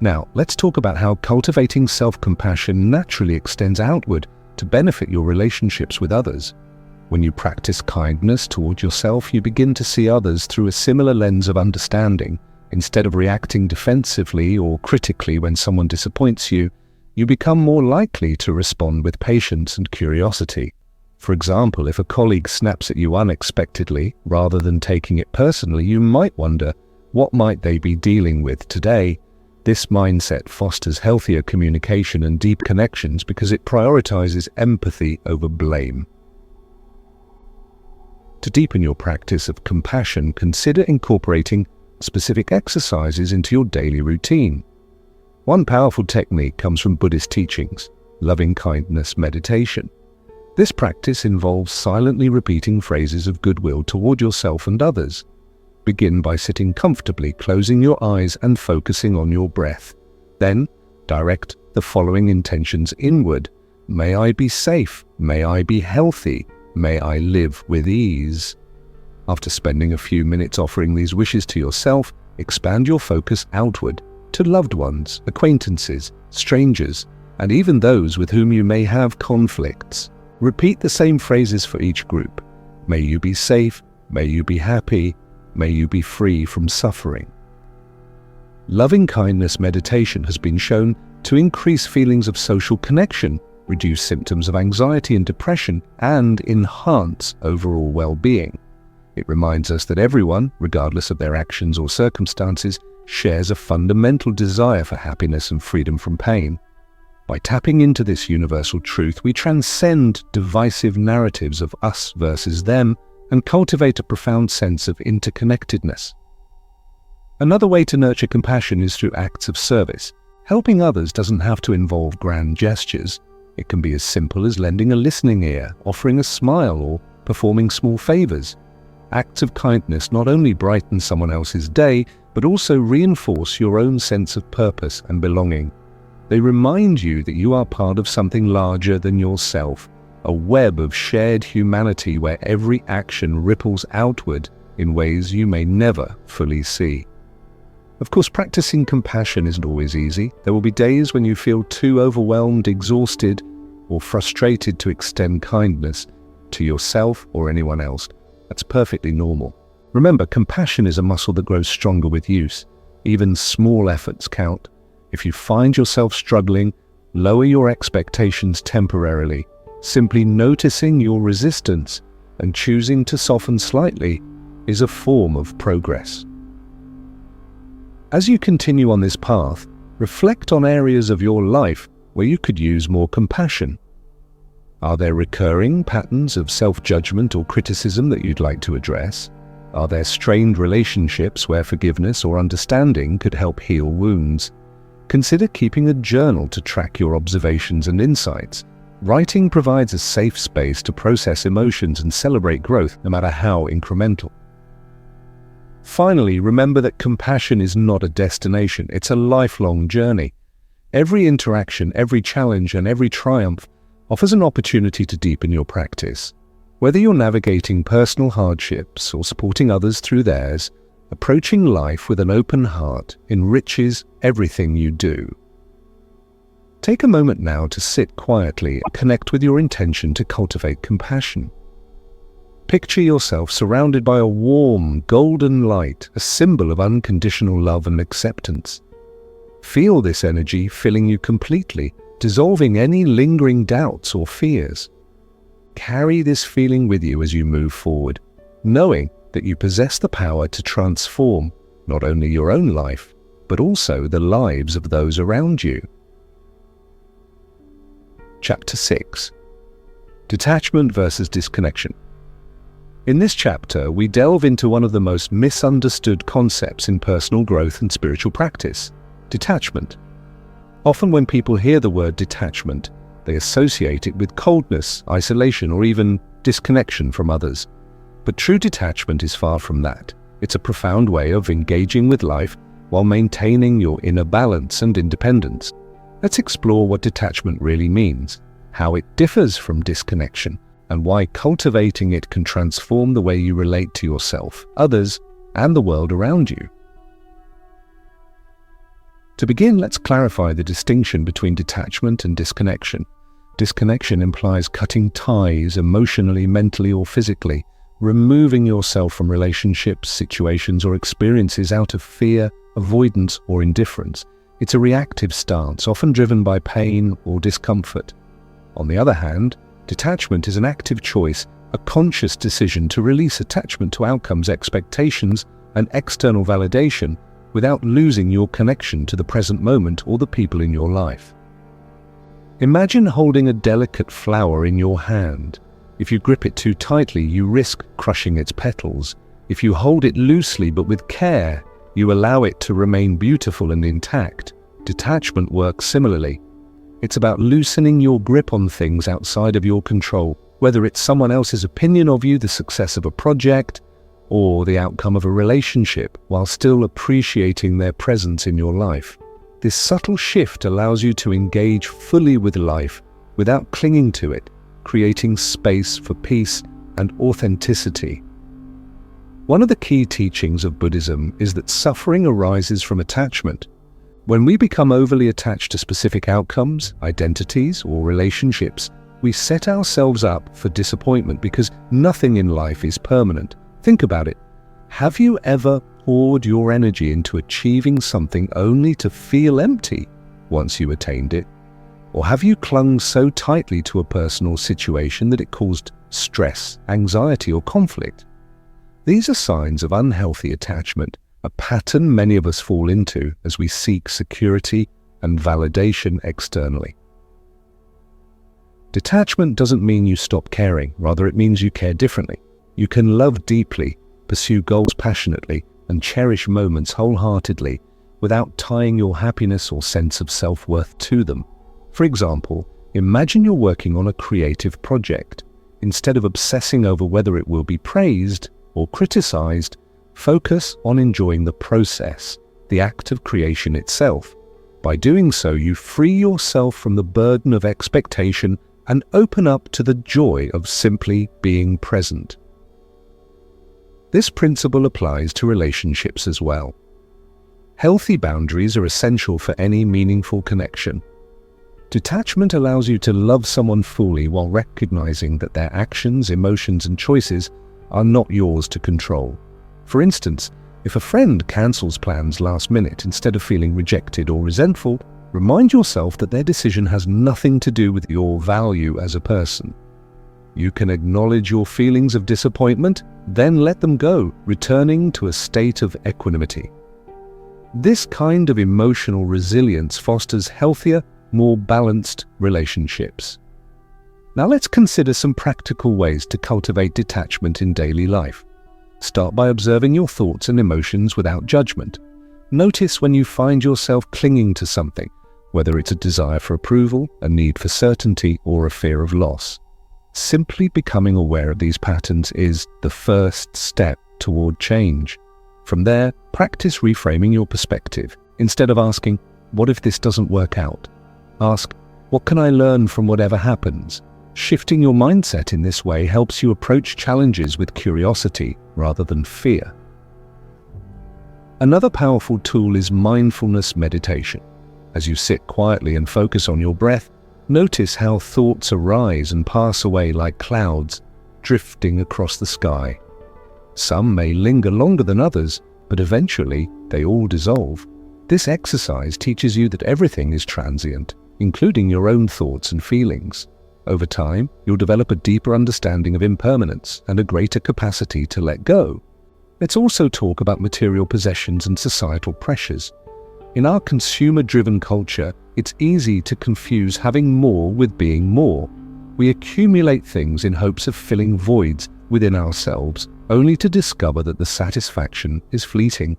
Now, let's talk about how cultivating self-compassion naturally extends outward to benefit your relationships with others. When you practice kindness toward yourself, you begin to see others through a similar lens of understanding. Instead of reacting defensively or critically when someone disappoints you, you become more likely to respond with patience and curiosity. For example, if a colleague snaps at you unexpectedly, rather than taking it personally, you might wonder, what might they be dealing with today? This mindset fosters healthier communication and deep connections because it prioritizes empathy over blame. To deepen your practice of compassion, consider incorporating specific exercises into your daily routine. One powerful technique comes from Buddhist teachings, loving-kindness meditation. This practice involves silently repeating phrases of goodwill toward yourself and others. Begin by sitting comfortably, closing your eyes and focusing on your breath. Then, direct the following intentions inward. May I be safe. May I be healthy. May I live with ease. After spending a few minutes offering these wishes to yourself, expand your focus outward to loved ones, acquaintances, strangers, and even those with whom you may have conflicts. Repeat the same phrases for each group. May you be safe. May you be happy. May you be free from suffering. Loving-kindness meditation has been shown to increase feelings of social connection, reduce symptoms of anxiety and depression, and enhance overall well-being. It reminds us that everyone, regardless of their actions or circumstances, shares a fundamental desire for happiness and freedom from pain. By tapping into this universal truth, we transcend divisive narratives of us versus them and cultivate a profound sense of interconnectedness. Another way to nurture compassion is through acts of service. Helping others doesn't have to involve grand gestures. It can be as simple as lending a listening ear, offering a smile, or performing small favors. Acts of kindness not only brighten someone else's day, but also reinforce your own sense of purpose and belonging. They remind you that you are part of something larger than yourself, a web of shared humanity where every action ripples outward in ways you may never fully see. Of course, practicing compassion isn't always easy. There will be days when you feel too overwhelmed, exhausted, or frustrated to extend kindness to yourself or anyone else. That's perfectly normal. Remember, compassion is a muscle that grows stronger with use. Even small efforts count. If you find yourself struggling, lower your expectations temporarily. Simply noticing your resistance and choosing to soften slightly is a form of progress. As you continue on this path, reflect on areas of your life where you could use more compassion. Are there recurring patterns of self-judgment or criticism that you'd like to address? Are there strained relationships where forgiveness or understanding could help heal wounds? Consider keeping a journal to track your observations and insights. Writing provides a safe space to process emotions and celebrate growth, no matter how incremental. Finally, remember that compassion is not a destination, it's a lifelong journey. Every interaction, every challenge, and every triumph offers an opportunity to deepen your practice. Whether you're navigating personal hardships or supporting others through theirs, approaching life with an open heart enriches everything you do. Take a moment now to sit quietly and connect with your intention to cultivate compassion. Picture yourself surrounded by a warm, golden light, a symbol of unconditional love and acceptance. Feel this energy filling you completely, dissolving any lingering doubts or fears. Carry this feeling with you as you move forward, knowing that you possess the power to transform not only your own life, but also the lives of those around you. Chapter 6. Detachment versus disconnection. In this chapter, we delve into one of the most misunderstood concepts in personal growth and spiritual practice: detachment. Often when people hear the word detachment, they associate it with coldness, isolation, or even disconnection from others. But true detachment is far from that. It's a profound way of engaging with life while maintaining your inner balance and independence. Let's explore what detachment really means, how it differs from disconnection, and why cultivating it can transform the way you relate to yourself, others, and the world around you. To begin, let's clarify the distinction between detachment and disconnection. Disconnection implies cutting ties emotionally, mentally, or physically, removing yourself from relationships, situations, or experiences out of fear, avoidance, or indifference. It's a reactive stance, often driven by pain or discomfort. On the other hand, detachment is an active choice, a conscious decision to release attachment to outcomes, expectations, and external validation without losing your connection to the present moment or the people in your life. Imagine holding a delicate flower in your hand. If you grip it too tightly, you risk crushing its petals. If you hold it loosely but with care, you allow it to remain beautiful and intact. Detachment works similarly. It's about loosening your grip on things outside of your control, whether it's someone else's opinion of you, the success of a project, or the outcome of a relationship, while still appreciating their presence in your life. This subtle shift allows you to engage fully with life without clinging to it, creating space for peace and authenticity. One of the key teachings of Buddhism is that suffering arises from attachment. When we become overly attached to specific outcomes, identities, or relationships, we set ourselves up for disappointment because nothing in life is permanent. Think about it. Have you ever poured your energy into achieving something only to feel empty once you attained it? Or have you clung so tightly to a person or situation that it caused stress, anxiety, or conflict? These are signs of unhealthy attachment, a pattern many of us fall into as we seek security and validation externally. Detachment doesn't mean you stop caring, rather it means you care differently. You can love deeply, pursue goals passionately, and cherish moments wholeheartedly without tying your happiness or sense of self-worth to them. For example, imagine you're working on a creative project. Instead of obsessing over whether it will be praised or criticized, focus on enjoying the process, the act of creation itself. By doing so, you free yourself from the burden of expectation and open up to the joy of simply being present. This principle applies to relationships as well. Healthy boundaries are essential for any meaningful connection. Detachment allows you to love someone fully while recognizing that their actions, emotions, and choices are not yours to control. For instance, if a friend cancels plans last minute, instead of feeling rejected or resentful, remind yourself that their decision has nothing to do with your value as a person. You can acknowledge your feelings of disappointment, then let them go, returning to a state of equanimity. This kind of emotional resilience fosters healthier, more balanced relationships. Now let's consider some practical ways to cultivate detachment in daily life. Start by observing your thoughts and emotions without judgment. Notice when you find yourself clinging to something, whether it's a desire for approval, a need for certainty, or a fear of loss. Simply becoming aware of these patterns is the first step toward change. From there, practice reframing your perspective. Instead of asking, "What if this doesn't work out?" Ask, "What can I learn from whatever happens?" Shifting your mindset in this way helps you approach challenges with curiosity rather than fear. Another powerful tool is mindfulness meditation. As you sit quietly and focus on your breath, notice how thoughts arise and pass away like clouds drifting across the sky. Some may linger longer than others, but eventually they all dissolve. This exercise teaches you that everything is transient, including your own thoughts and feelings. Over time, you'll develop a deeper understanding of impermanence and a greater capacity to let go. Let's also talk about material possessions and societal pressures. In our consumer-driven culture, it's easy to confuse having more with being more. We accumulate things in hopes of filling voids within ourselves, only to discover that the satisfaction is fleeting.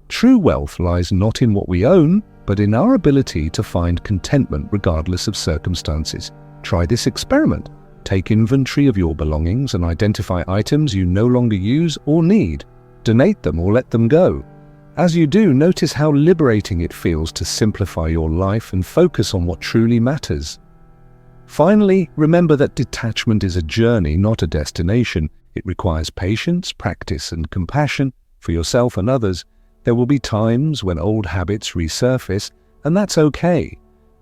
True wealth lies not in what we own, but in our ability to find contentment regardless of circumstances. Try this experiment. Take inventory of your belongings and identify items you no longer use or need. Donate them or let them go. As you do, notice how liberating it feels to simplify your life and focus on what truly matters. Finally, remember that detachment is a journey, not a destination. It requires patience, practice, and compassion for yourself and others. There will be times when old habits resurface, and that's okay.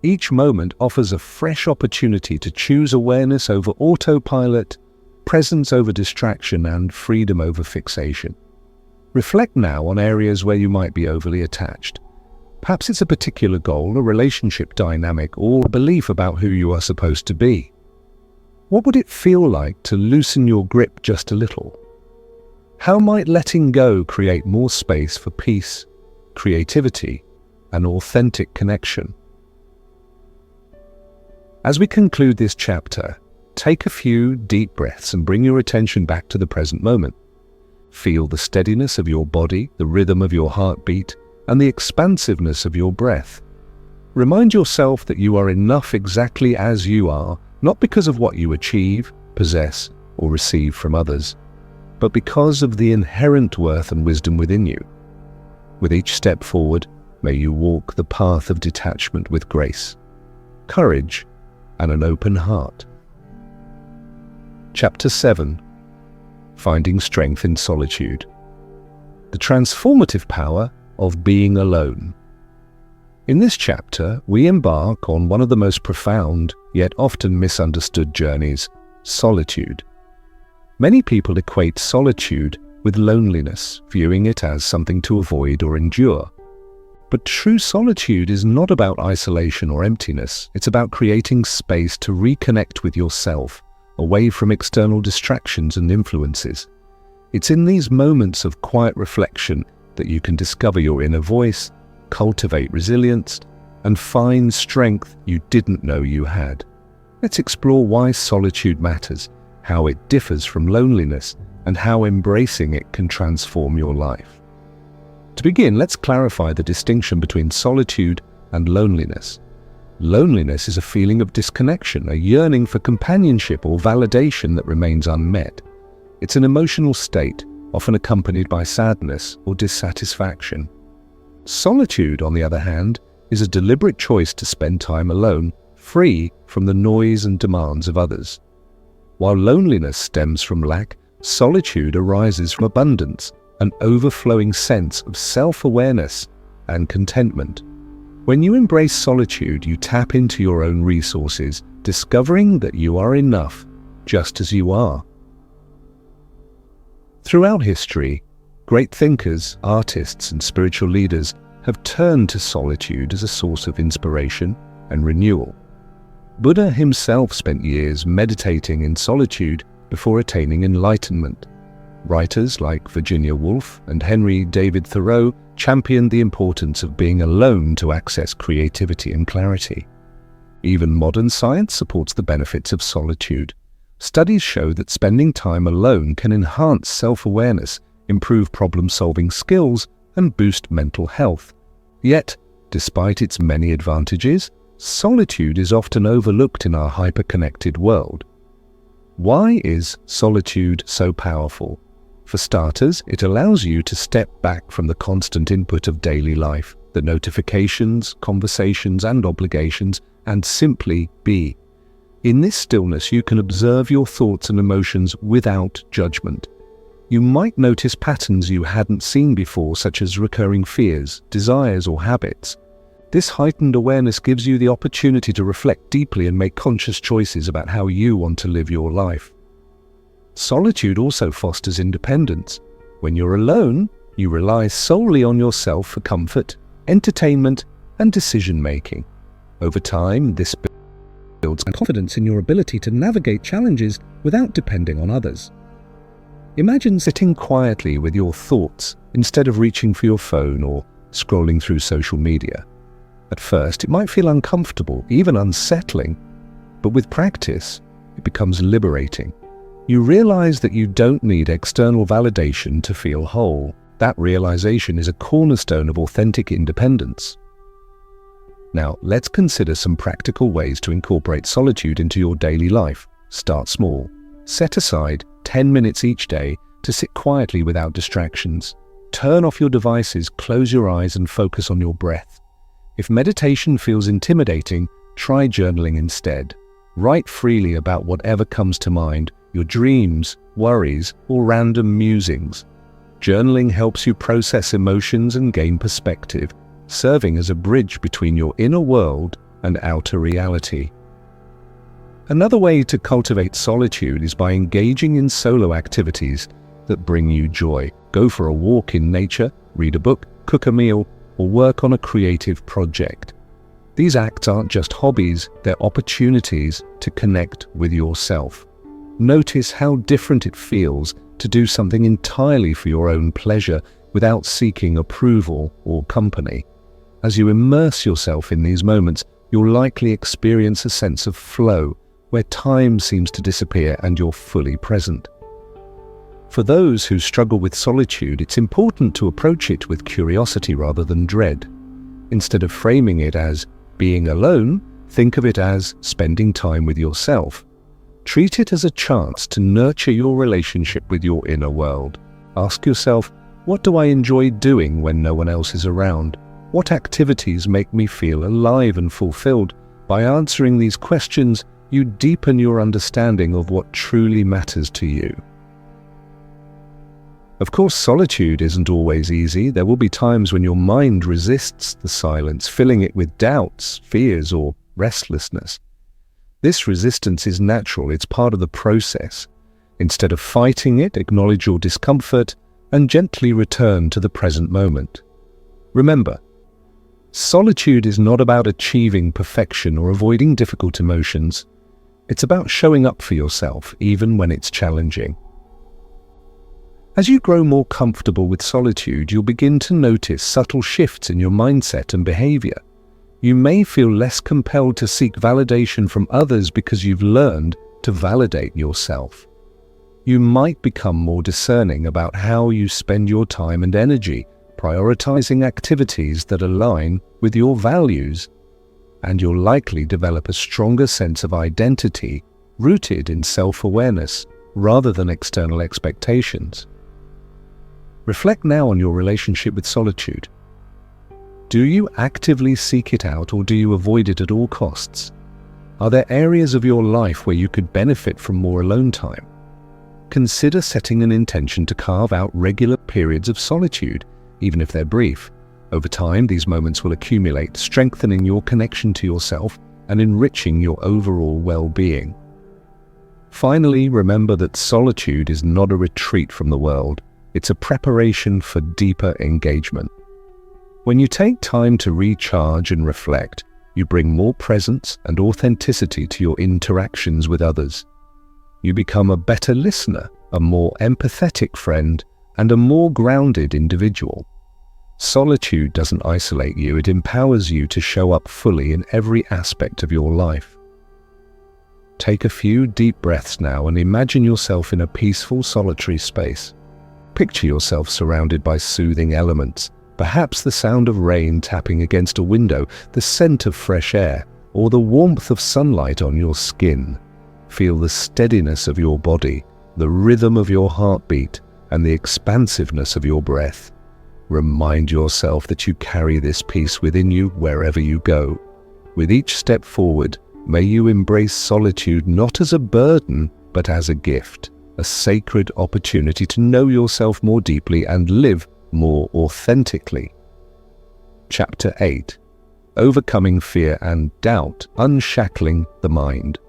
Each moment offers a fresh opportunity to choose awareness over autopilot, presence over distraction, and freedom over fixation. Reflect now on areas where you might be overly attached. Perhaps it's a particular goal, a relationship dynamic, or a belief about who you are supposed to be. What would it feel like to loosen your grip just a little? How might letting go create more space for peace, creativity, and authentic connection? As we conclude this chapter, take a few deep breaths and bring your attention back to the present moment. Feel the steadiness of your body, the rhythm of your heartbeat, and the expansiveness of your breath. Remind yourself that you are enough exactly as you are, not because of what you achieve, possess, or receive from others, but because of the inherent worth and wisdom within you. With each step forward, may you walk the path of detachment with grace, courage, and an open heart. Chapter 7. Finding Strength in Solitude. The transformative power of being alone. In this chapter, we embark on one of the most profound, yet often misunderstood journeys, solitude. Many people equate solitude with loneliness, viewing it as something to avoid or endure. But true solitude is not about isolation or emptiness. It's about creating space to reconnect with yourself, away from external distractions and influences. It's in these moments of quiet reflection that you can discover your inner voice, cultivate resilience, and find strength you didn't know you had. Let's explore why solitude matters, how it differs from loneliness, and how embracing it can transform your life. To begin, let's clarify the distinction between solitude and loneliness. Loneliness is a feeling of disconnection, a yearning for companionship or validation that remains unmet. It's an emotional state, often accompanied by sadness or dissatisfaction. Solitude, on the other hand, is a deliberate choice to spend time alone, free from the noise and demands of others. While loneliness stems from lack, solitude arises from abundance, an overflowing sense of self-awareness and contentment. When you embrace solitude, you tap into your own resources, discovering that you are enough just as you are. Throughout history, great thinkers, artists, and spiritual leaders have turned to solitude as a source of inspiration and renewal. Buddha himself spent years meditating in solitude before attaining enlightenment. Writers like Virginia Woolf and Henry David Thoreau championed the importance of being alone to access creativity and clarity. Even modern science supports the benefits of solitude. Studies show that spending time alone can enhance self-awareness, improve problem-solving skills, and boost mental health. Yet, despite its many advantages, solitude is often overlooked in our hyper-connected world. Why is solitude so powerful? For starters, it allows you to step back from the constant input of daily life, the notifications, conversations, and obligations, and simply be. In this stillness, you can observe your thoughts and emotions without judgment. You might notice patterns you hadn't seen before, such as recurring fears, desires, or habits. This heightened awareness gives you the opportunity to reflect deeply and make conscious choices about how you want to live your life. Solitude also fosters independence. When you're alone, you rely solely on yourself for comfort, entertainment, and decision-making. Over time, this builds confidence in your ability to navigate challenges without depending on others. Imagine sitting quietly with your thoughts instead of reaching for your phone or scrolling through social media. At first, it might feel uncomfortable, even unsettling, but with practice, it becomes liberating. You realize that you don't need external validation to feel whole. That realization is a cornerstone of authentic independence. Now, let's consider some practical ways to incorporate solitude into your daily life. Start small. Set aside 10 minutes each day to sit quietly without distractions. Turn off your devices, close your eyes, and focus on your breath. If meditation feels intimidating, try journaling instead. Write freely about whatever comes to mind, your dreams, worries, or random musings. Journaling helps you process emotions and gain perspective, serving as a bridge between your inner world and outer reality. Another way to cultivate solitude is by engaging in solo activities that bring you joy. Go for a walk in nature, read a book, cook a meal, or work on a creative project. These acts aren't just hobbies, they're opportunities to connect with yourself. Notice how different it feels to do something entirely for your own pleasure without seeking approval or company. As you immerse yourself in these moments, you'll likely experience a sense of flow, where time seems to disappear and you're fully present. For those who struggle with solitude, it's important to approach it with curiosity rather than dread. Instead of framing it as being alone, think of it as spending time with yourself. Treat it as a chance to nurture your relationship with your inner world. Ask yourself, what do I enjoy doing when no one else is around? What activities make me feel alive and fulfilled? By answering these questions, you deepen your understanding of what truly matters to you. Of course, solitude isn't always easy. There will be times when your mind resists the silence, filling it with doubts, fears, or restlessness. This resistance is natural, it's part of the process. Instead of fighting it, acknowledge your discomfort and gently return to the present moment. Remember, solitude is not about achieving perfection or avoiding difficult emotions. It's about showing up for yourself, even when it's challenging. As you grow more comfortable with solitude, you'll begin to notice subtle shifts in your mindset and behavior. You may feel less compelled to seek validation from others because you've learned to validate yourself. You might become more discerning about how you spend your time and energy, prioritizing activities that align with your values, and you'll likely develop a stronger sense of identity rooted in self-awareness rather than external expectations. Reflect now on your relationship with solitude. Do you actively seek it out or do you avoid it at all costs? Are there areas of your life where you could benefit from more alone time? Consider setting an intention to carve out regular periods of solitude, even if they're brief. Over time, these moments will accumulate, strengthening your connection to yourself and enriching your overall well-being. Finally, remember that solitude is not a retreat from the world. It's a preparation for deeper engagement. When you take time to recharge and reflect, you bring more presence and authenticity to your interactions with others. You become a better listener, a more empathetic friend, and a more grounded individual. Solitude doesn't isolate you, it empowers you to show up fully in every aspect of your life. Take a few deep breaths now and imagine yourself in a peaceful, solitary space. Picture yourself surrounded by soothing elements, perhaps the sound of rain tapping against a window, the scent of fresh air, or the warmth of sunlight on your skin. Feel the steadiness of your body, the rhythm of your heartbeat, and the expansiveness of your breath. Remind yourself that you carry this peace within you wherever you go. With each step forward, may you embrace solitude not as a burden, but as a gift, a sacred opportunity to know yourself more deeply and live more authentically. Chapter 8. Overcoming Fear and Doubt, Unshackling the Mind.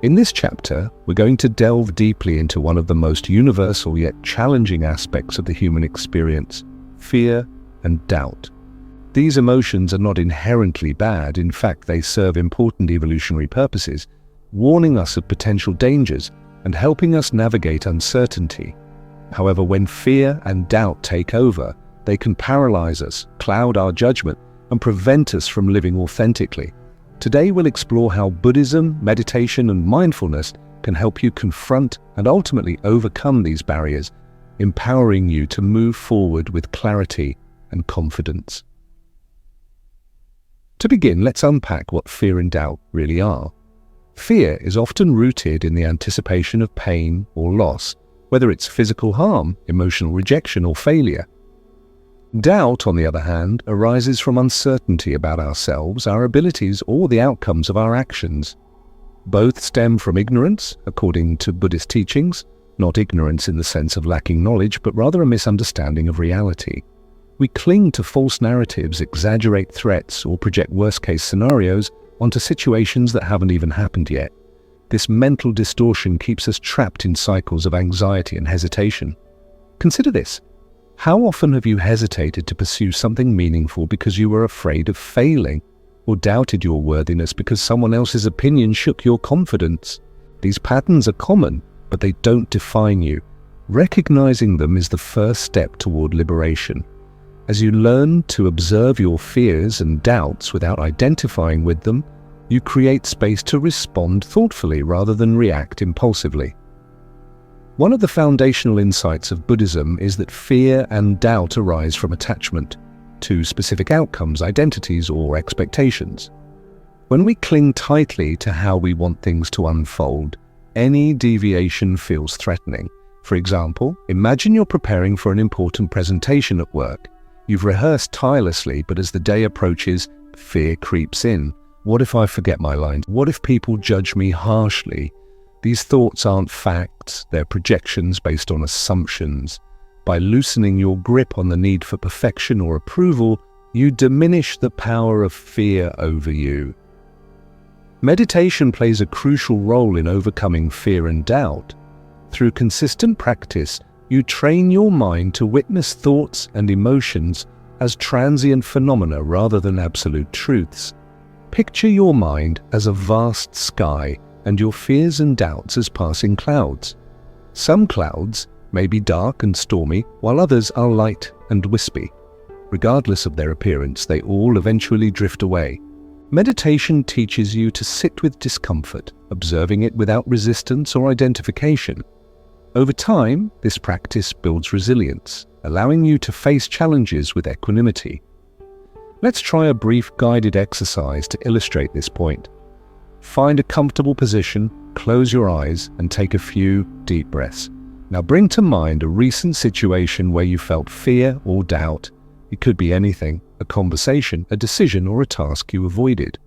In this chapter, we're going to delve deeply into one of the most universal yet challenging aspects of the human experience, fear and doubt. These emotions are not inherently bad. In fact, they serve important evolutionary purposes, warning us of potential dangers and helping us navigate uncertainty. However, when fear and doubt take over, they can paralyze us, cloud our judgment, and prevent us from living authentically. Today we'll explore how Buddhism, meditation, and mindfulness can help you confront and ultimately overcome these barriers, empowering you to move forward with clarity and confidence. To begin, let's unpack what fear and doubt really are. Fear is often rooted in the anticipation of pain or loss, whether it's physical harm, emotional rejection, or failure. Doubt, on the other hand, arises from uncertainty about ourselves, our abilities, or the outcomes of our actions. Both stem from ignorance, according to Buddhist teachings, not ignorance in the sense of lacking knowledge, but rather a misunderstanding of reality. We cling to false narratives, exaggerate threats, or project worst-case scenarios onto situations that haven't even happened yet. This mental distortion keeps us trapped in cycles of anxiety and hesitation. Consider this. How often have you hesitated to pursue something meaningful because you were afraid of failing, or doubted your worthiness because someone else's opinion shook your confidence? These patterns are common, but they don't define you. Recognizing them is the first step toward liberation. As you learn to observe your fears and doubts without identifying with them, you create space to respond thoughtfully rather than react impulsively. One of the foundational insights of Buddhism is that fear and doubt arise from attachment to specific outcomes, identities, or expectations. When we cling tightly to how we want things to unfold, any deviation feels threatening. For example, imagine you're preparing for an important presentation at work. You've rehearsed tirelessly, but as the day approaches, fear creeps in. What if I forget my lines? What if people judge me harshly? These thoughts aren't facts, they're projections based on assumptions. By loosening your grip on the need for perfection or approval, you diminish the power of fear over you. Meditation plays a crucial role in overcoming fear and doubt. Through consistent practice, you train your mind to witness thoughts and emotions as transient phenomena rather than absolute truths. Picture your mind as a vast sky and your fears and doubts as passing clouds. Some clouds may be dark and stormy, while others are light and wispy. Regardless of their appearance, they all eventually drift away. Meditation teaches you to sit with discomfort, observing it without resistance or identification. Over time, this practice builds resilience, allowing you to face challenges with equanimity. Let's try a brief guided exercise to illustrate this point. Find a comfortable position, close your eyes, and take a few deep breaths. Now bring to mind a recent situation where you felt fear or doubt. It could be anything, a conversation, a decision, or a task you avoided.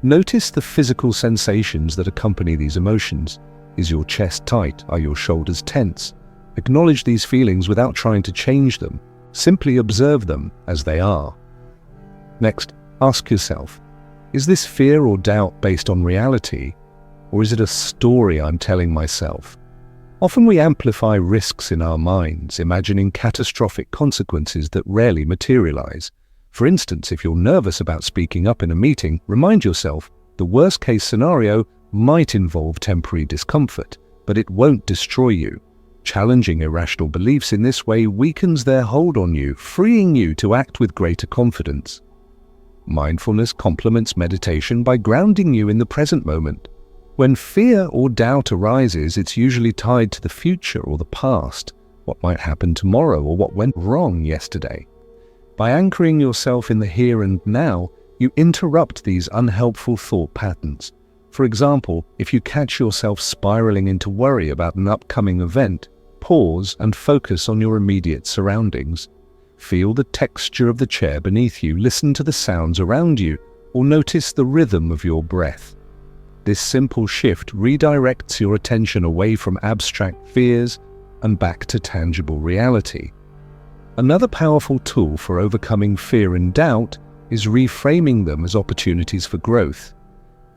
Notice the physical sensations that accompany these emotions. Is your chest tight? Are your shoulders tense? Acknowledge these feelings without trying to change them. Simply observe them as they are. Next, ask yourself, is this fear or doubt based on reality, or is it a story I'm telling myself? Often we amplify risks in our minds, imagining catastrophic consequences that rarely materialize. For instance, if you're nervous about speaking up in a meeting, remind yourself the worst-case scenario might involve temporary discomfort, but it won't destroy you. Challenging irrational beliefs in this way weakens their hold on you, freeing you to act with greater confidence. Mindfulness complements meditation by grounding you in the present moment. When fear or doubt arises, it's usually tied to the future or the past, what might happen tomorrow or what went wrong yesterday. By anchoring yourself in the here and now, you interrupt these unhelpful thought patterns. For example, if you catch yourself spiraling into worry about an upcoming event, pause and focus on your immediate surroundings. Feel the texture of the chair beneath you, listen to the sounds around you, or notice the rhythm of your breath. This simple shift redirects your attention away from abstract fears and back to tangible reality. Another powerful tool for overcoming fear and doubt is reframing them as opportunities for growth.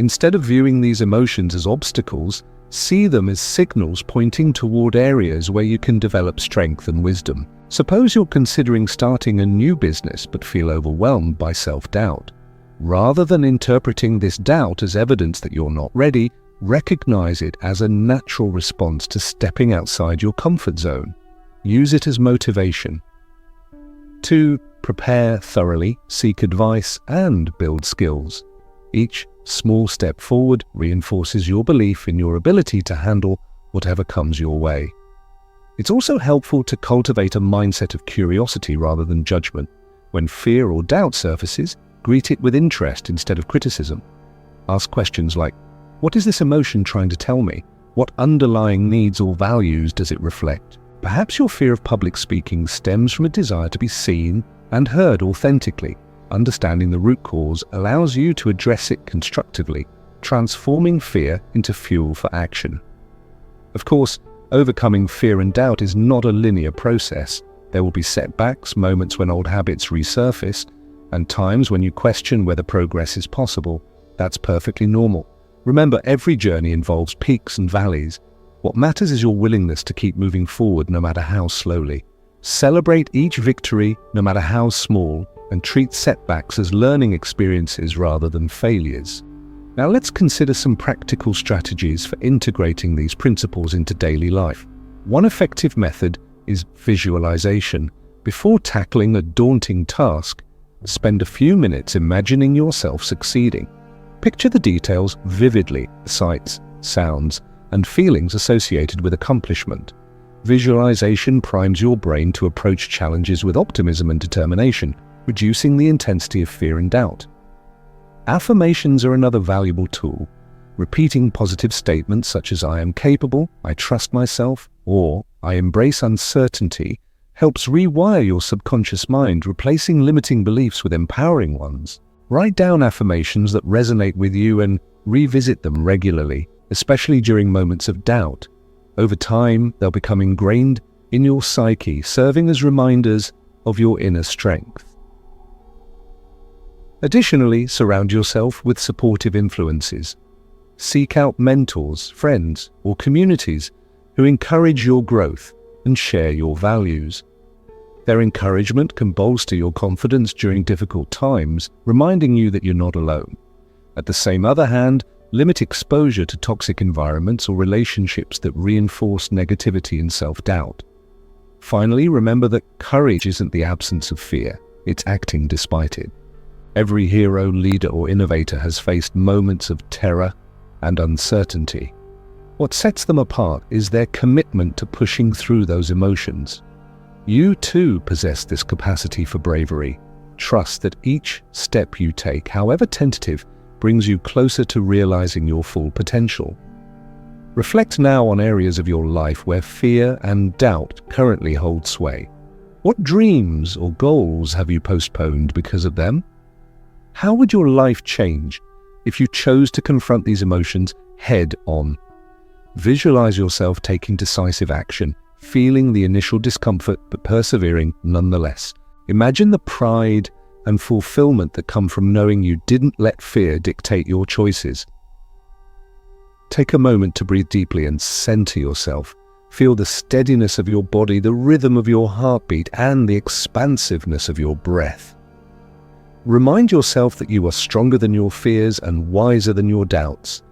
Instead of viewing these emotions as obstacles, see them as signals pointing toward areas where you can develop strength and wisdom. Suppose you're considering starting a new business but feel overwhelmed by self-doubt. Rather than interpreting this doubt as evidence that you're not ready, recognize it as a natural response to stepping outside your comfort zone. Use it as motivation. 2. Prepare thoroughly, seek advice, and build skills. Each small step forward reinforces your belief in your ability to handle whatever comes your way. It's also helpful to cultivate a mindset of curiosity rather than judgment. When fear or doubt surfaces, greet it with interest instead of criticism. Ask questions like, what is this emotion trying to tell me? What underlying needs or values does it reflect? Perhaps your fear of public speaking stems from a desire to be seen and heard authentically. Understanding the root cause allows you to address it constructively, transforming fear into fuel for action. Of course, overcoming fear and doubt is not a linear process. There will be setbacks, moments when old habits resurface, and times when you question whether progress is possible. That's perfectly normal. Remember, every journey involves peaks and valleys. What matters is your willingness to keep moving forward no matter how slowly. Celebrate each victory, no matter how small, and treat setbacks as learning experiences rather than failures. Now let's consider some practical strategies for integrating these principles into daily life. One effective method is visualization. Before tackling a daunting task, spend a few minutes imagining yourself succeeding. Picture the details vividly, sights, sounds, and feelings associated with accomplishment. Visualization primes your brain to approach challenges with optimism and determination, reducing the intensity of fear and doubt. Affirmations are another valuable tool. Repeating positive statements such as "I am capable," "I trust myself," or "I embrace uncertainty" helps rewire your subconscious mind, replacing limiting beliefs with empowering ones. Write down affirmations that resonate with you and revisit them regularly, especially during moments of doubt. Over time, they'll become ingrained in your psyche, serving as reminders of your inner strength. Additionally, surround yourself with supportive influences. Seek out mentors, friends, or communities who encourage your growth and share your values. Their encouragement can bolster your confidence during difficult times, reminding you that you're not alone. At the same other hand, limit exposure to toxic environments or relationships that reinforce negativity and self-doubt. Finally, remember that courage isn't the absence of fear, it's acting despite it. Every hero, leader, or innovator has faced moments of terror and uncertainty. What sets them apart is their commitment to pushing through those emotions. You too possess this capacity for bravery. Trust that each step you take, however tentative, brings you closer to realizing your full potential. Reflect now on areas of your life where fear and doubt currently hold sway. What dreams or goals have you postponed because of them? How would your life change if you chose to confront these emotions head on? Visualize yourself taking decisive action, feeling the initial discomfort but persevering nonetheless. Imagine the pride and fulfillment that come from knowing you didn't let fear dictate your choices. Take a moment to breathe deeply and center yourself. Feel the steadiness of your body, the rhythm of your heartbeat, and the expansiveness of your breath. Remind yourself that you are stronger than your fears and wiser than your doubts.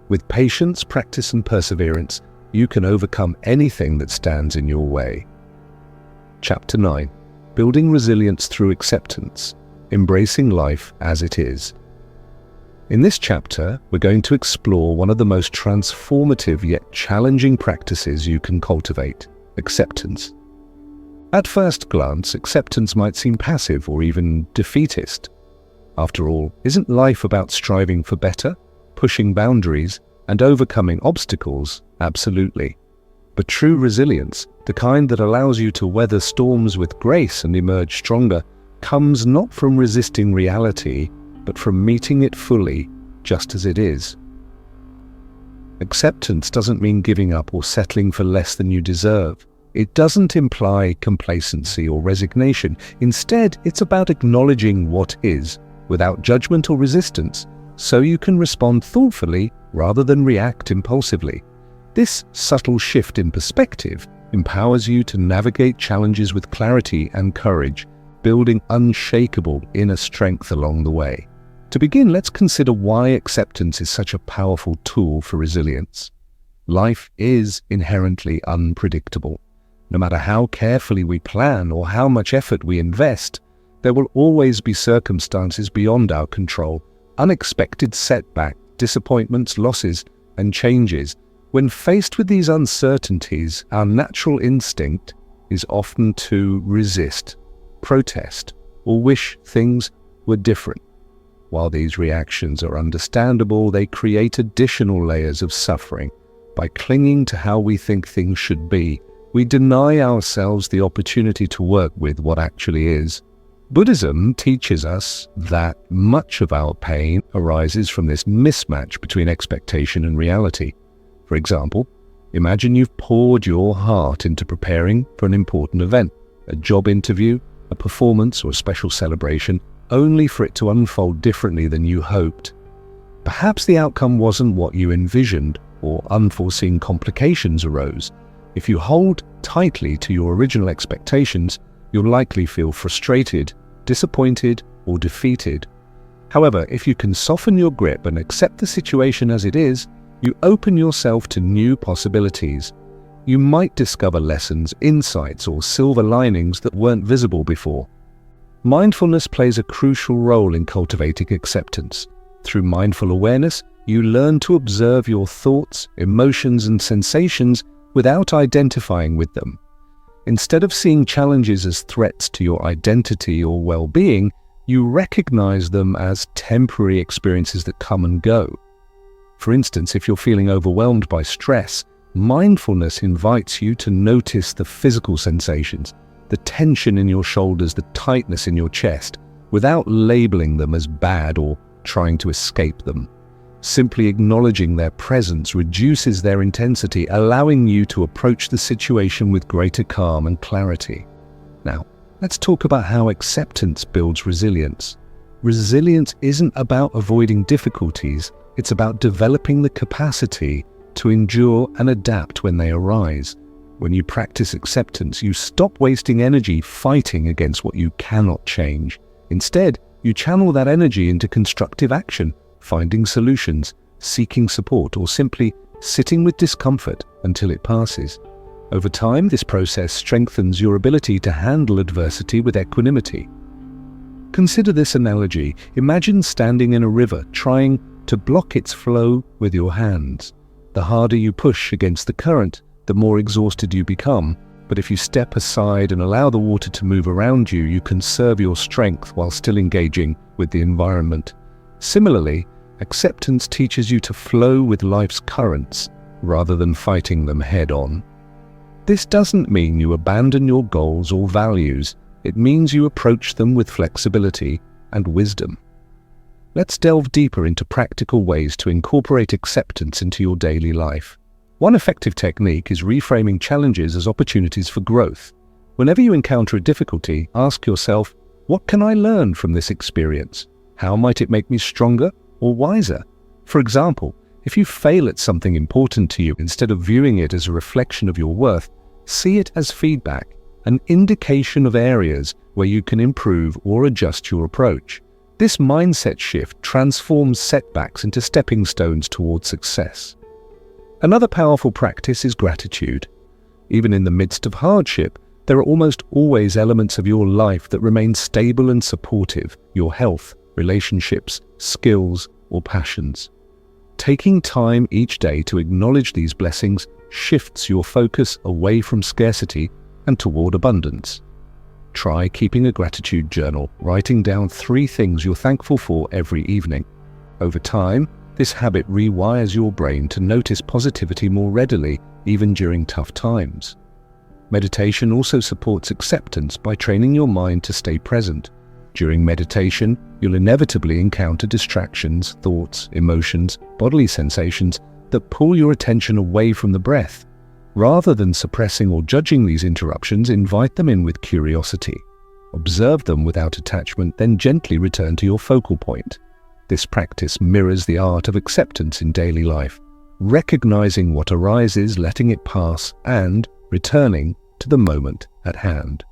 With patience, practice, and perseverance, you can overcome anything that stands in your way. Chapter 9. Building Resilience Through Acceptance. Embracing life as it is. In this chapter, we're going to explore one of the most transformative yet challenging practices you can cultivate: acceptance. At first glance, acceptance might seem passive or even defeatist. After all, isn't life about striving for better, pushing boundaries, and overcoming obstacles? Absolutely. But true resilience, the kind that allows you to weather storms with grace and emerge stronger, comes not from resisting reality, but from meeting it fully, just as it is. Acceptance doesn't mean giving up or settling for less than you deserve. It doesn't imply complacency or resignation. Instead, it's about acknowledging what is, without judgment or resistance, so you can respond thoughtfully rather than react impulsively. This subtle shift in perspective empowers you to navigate challenges with clarity and courage, building unshakable inner strength along the way. To begin, let's consider why acceptance is such a powerful tool for resilience. Life is inherently unpredictable. No matter how carefully we plan or how much effort we invest, there will always be circumstances beyond our control, unexpected setbacks, disappointments, losses, and changes. When faced with these uncertainties, our natural instinct is often to resist, protest, or wish things were different. While these reactions are understandable, they create additional layers of suffering. By clinging to how we think things should be, we deny ourselves the opportunity to work with what actually is. Buddhism teaches us that much of our pain arises from this mismatch between expectation and reality. For example, imagine you've poured your heart into preparing for an important event, a job interview, a performance, or a special celebration, only for it to unfold differently than you hoped. Perhaps the outcome wasn't what you envisioned, or unforeseen complications arose. If you hold tightly to your original expectations, you'll likely feel frustrated, disappointed, or defeated. However, if you can soften your grip and accept the situation as it is, you open yourself to new possibilities. You might discover lessons, insights, or silver linings that weren't visible before. Mindfulness plays a crucial role in cultivating acceptance. Through mindful awareness, you learn to observe your thoughts, emotions, and sensations without identifying with them. Instead of seeing challenges as threats to your identity or well-being, you recognize them as temporary experiences that come and go. For instance, if you're feeling overwhelmed by stress, mindfulness invites you to notice the physical sensations, the tension in your shoulders, the tightness in your chest, without labeling them as bad or trying to escape them. Simply acknowledging their presence reduces their intensity, allowing you to approach the situation with greater calm and clarity. Now, let's talk about how acceptance builds resilience. Resilience isn't about avoiding difficulties, it's about developing the capacity to endure and adapt when they arise. When you practice acceptance, you stop wasting energy fighting against what you cannot change. Instead, you channel that energy into constructive action, finding solutions, seeking support, or simply sitting with discomfort until it passes. Over time, this process strengthens your ability to handle adversity with equanimity. Consider this analogy. Imagine standing in a river, trying to block its flow with your hands. The harder you push against the current, the more exhausted you become. But if you step aside and allow the water to move around you, you conserve your strength while still engaging with the environment. Similarly, acceptance teaches you to flow with life's currents rather than fighting them head-on. This doesn't mean you abandon your goals or values. It means you approach them with flexibility and wisdom. Let's delve deeper into practical ways to incorporate acceptance into your daily life. One effective technique is reframing challenges as opportunities for growth. Whenever you encounter a difficulty, ask yourself, what can I learn from this experience? How might it make me stronger or wiser? For example, if you fail at something important to you, instead of viewing it as a reflection of your worth, see it as feedback, an indication of areas where you can improve or adjust your approach. This mindset shift transforms setbacks into stepping stones towards success. Another powerful practice is gratitude. Even in the midst of hardship, there are almost always elements of your life that remain stable and supportive: your health, relationships, skills, or passions. Taking time each day to acknowledge these blessings shifts your focus away from scarcity and toward abundance. Try keeping a gratitude journal, writing down 3 things you're thankful for every evening. Over time, this habit rewires your brain to notice positivity more readily, even during tough times. Meditation also supports acceptance by training your mind to stay present. During meditation, you'll inevitably encounter distractions, thoughts, emotions, bodily sensations that pull your attention away from the breath. Rather than suppressing or judging these interruptions, invite them in with curiosity. Observe them without attachment, then gently return to your focal point. This practice mirrors the art of acceptance in daily life, recognizing what arises, letting it pass, and returning to the moment at hand.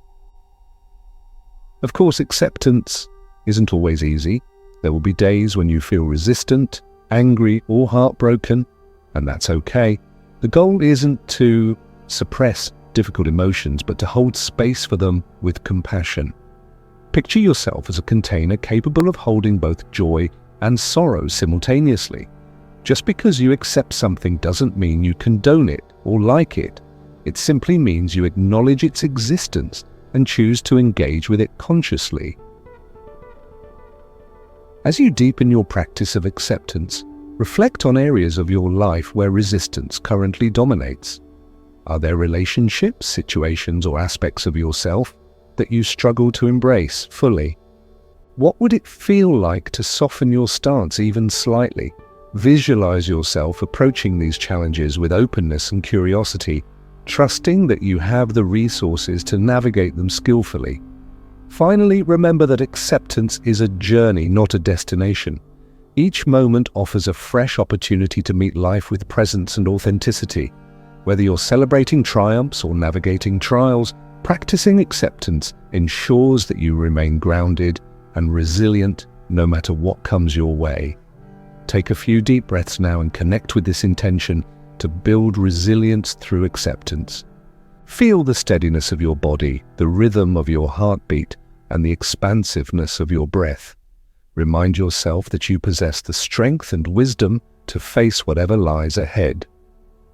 Of course, acceptance isn't always easy. There will be days when you feel resistant, angry, or heartbroken, and that's okay. The goal isn't to suppress difficult emotions, but to hold space for them with compassion. Picture yourself as a container capable of holding both joy and sorrow simultaneously. Just because you accept something doesn't mean you condone it or like it. It simply means you acknowledge its existence and choose to engage with it consciously. As you deepen your practice of acceptance, reflect on areas of your life where resistance currently dominates. Are there relationships, situations, or aspects of yourself that you struggle to embrace fully? What would it feel like to soften your stance even slightly? Visualize yourself approaching these challenges with openness and curiosity, trusting that you have the resources to navigate them skillfully. Finally, remember that acceptance is a journey, not a destination. Each moment offers a fresh opportunity to meet life with presence and authenticity. Whether you're celebrating triumphs or navigating trials, practicing acceptance ensures that you remain grounded and resilient no matter what comes your way. Take a few deep breaths now and connect with this intention to build resilience through acceptance. Feel the steadiness of your body, the rhythm of your heartbeat, and the expansiveness of your breath. Remind yourself that you possess the strength and wisdom to face whatever lies ahead.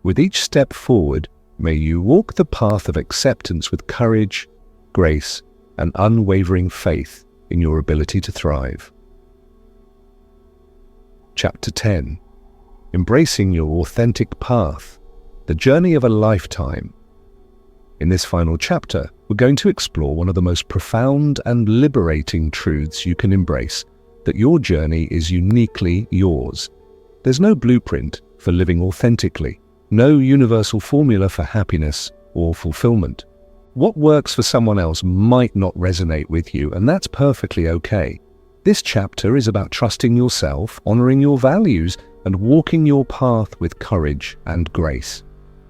With each step forward, may you walk the path of acceptance with courage, grace, and unwavering faith in your ability to thrive. Chapter 10. Embracing your authentic path, the journey of a lifetime. In this final chapter, we're going to explore one of the most profound and liberating truths you can embrace, that your journey is uniquely yours. There's no blueprint for living authentically, no universal formula for happiness or fulfillment. What works for someone else might not resonate with you, and that's perfectly okay. This chapter is about trusting yourself, honoring your values, and walking your path with courage and grace.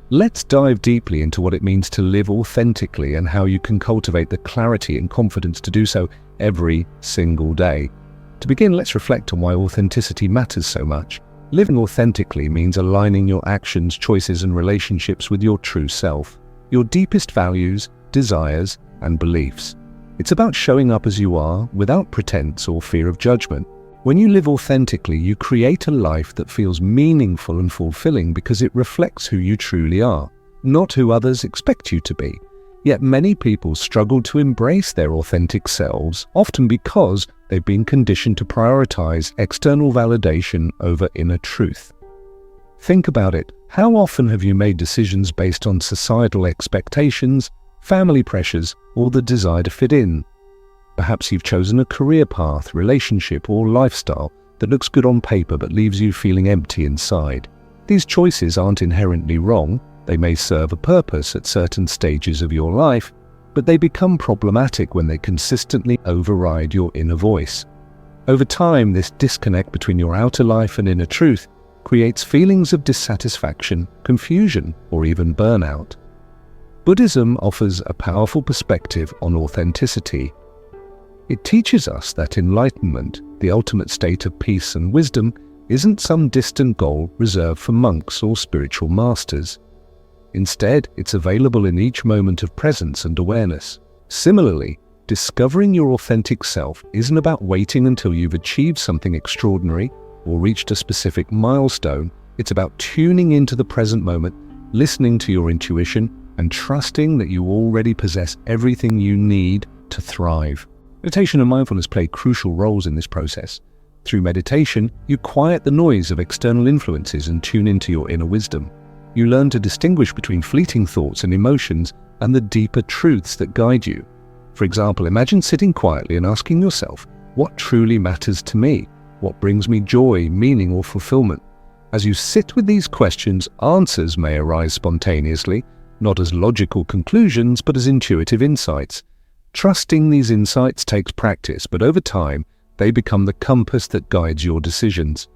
Let's dive deeply into what it means to live authentically and how you can cultivate the clarity and confidence to do so every single day. To begin, let's reflect on why authenticity matters so much. Living authentically means aligning your actions, choices, and relationships with your true self, your deepest values, desires, and beliefs. It's about showing up as you are without pretense or fear of judgment. When you live authentically, you create a life that feels meaningful and fulfilling because it reflects who you truly are, not who others expect you to be. Yet many people struggle to embrace their authentic selves, often because they've been conditioned to prioritize external validation over inner truth. Think about it. How often have you made decisions based on societal expectations, family pressures, or the desire to fit in? Perhaps you've chosen a career path, relationship, or lifestyle that looks good on paper but leaves you feeling empty inside. These choices aren't inherently wrong. They may serve a purpose at certain stages of your life, but they become problematic when they consistently override your inner voice. Over time, this disconnect between your outer life and inner truth creates feelings of dissatisfaction, confusion, or even burnout. Buddhism offers a powerful perspective on authenticity. It teaches us that enlightenment, the ultimate state of peace and wisdom, isn't some distant goal reserved for monks or spiritual masters. Instead, it's available in each moment of presence and awareness. Similarly, discovering your authentic self isn't about waiting until you've achieved something extraordinary or reached a specific milestone. It's about tuning into the present moment, listening to your intuition, and trusting that you already possess everything you need to thrive. Meditation and mindfulness play crucial roles in this process. Through meditation, you quiet the noise of external influences and tune into your inner wisdom. You learn to distinguish between fleeting thoughts and emotions and the deeper truths that guide you. For example, imagine sitting quietly and asking yourself, what truly matters to me? What brings me joy, meaning, or fulfillment? As you sit with these questions, answers may arise spontaneously, not as logical conclusions, but as intuitive insights. Trusting these insights takes practice, but over time, they become the compass that guides your decisions.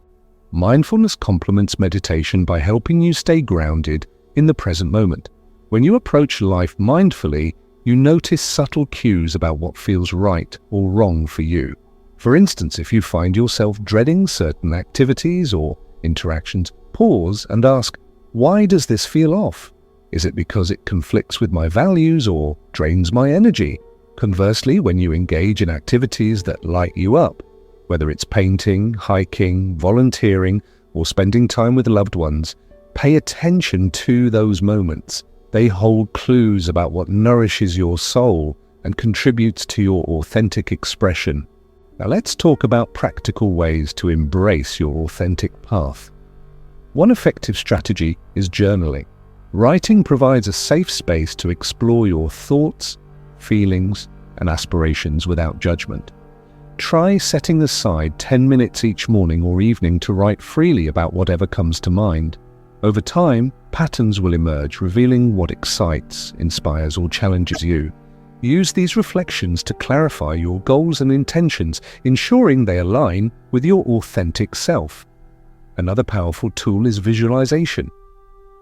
Mindfulness complements meditation by helping you stay grounded in the present moment. When you approach life mindfully, you notice subtle cues about what feels right or wrong for you. For instance, if you find yourself dreading certain activities or interactions, pause and ask, why does this feel off? Is it because it conflicts with my values or drains my energy? Conversely, when you engage in activities that light you up, whether it's painting, hiking, volunteering, or spending time with loved ones, pay attention to those moments. They hold clues about what nourishes your soul and contributes to your authentic expression. Now let's talk about practical ways to embrace your authentic path. One effective strategy is journaling. Writing provides a safe space to explore your thoughts, feelings, and aspirations without judgment. Try setting aside 10 minutes each morning or evening to write freely about whatever comes to mind. Over time, patterns will emerge, revealing what excites, inspires, or challenges you. Use these reflections to clarify your goals and intentions, ensuring they align with your authentic self. Another powerful tool is visualization.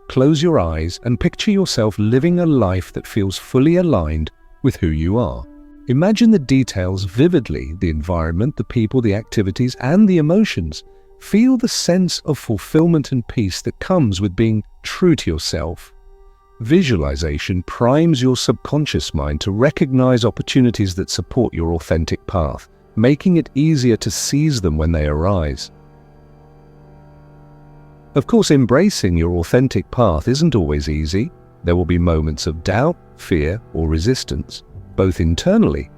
close your eyes and picture yourself living a life that feels fully aligned with who you are. Imagine the details vividly, the environment, the people, the activities, and the emotions. Feel the sense of fulfillment and peace that comes with being true to yourself. Visualization primes your subconscious mind to recognize opportunities that support your authentic path, making it easier to seize them when they arise. Of course, embracing your authentic path isn't always easy. There will be moments of doubt, fear, or resistance, both internally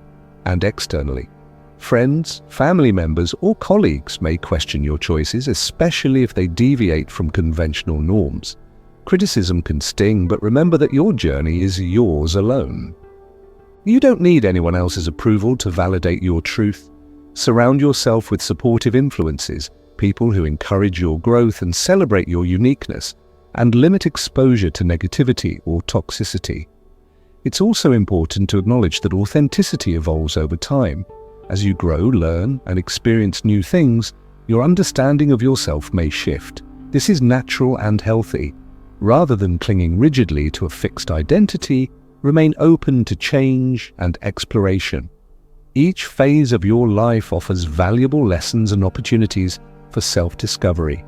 and externally. Friends, family members, or colleagues may question your choices, especially if they deviate from conventional norms. Criticism can sting, but remember that your journey is yours alone. You don't need anyone else's approval to validate your truth. Surround yourself with supportive influences, people who encourage your growth and celebrate your uniqueness, and limit exposure to negativity or toxicity. It's also important to acknowledge that authenticity evolves over time. As you grow, learn, and experience new things, your understanding of yourself may shift. This is natural and healthy. Rather than clinging rigidly to a fixed identity, remain open to change and exploration. Each phase of your life offers valuable lessons and opportunities for self-discovery.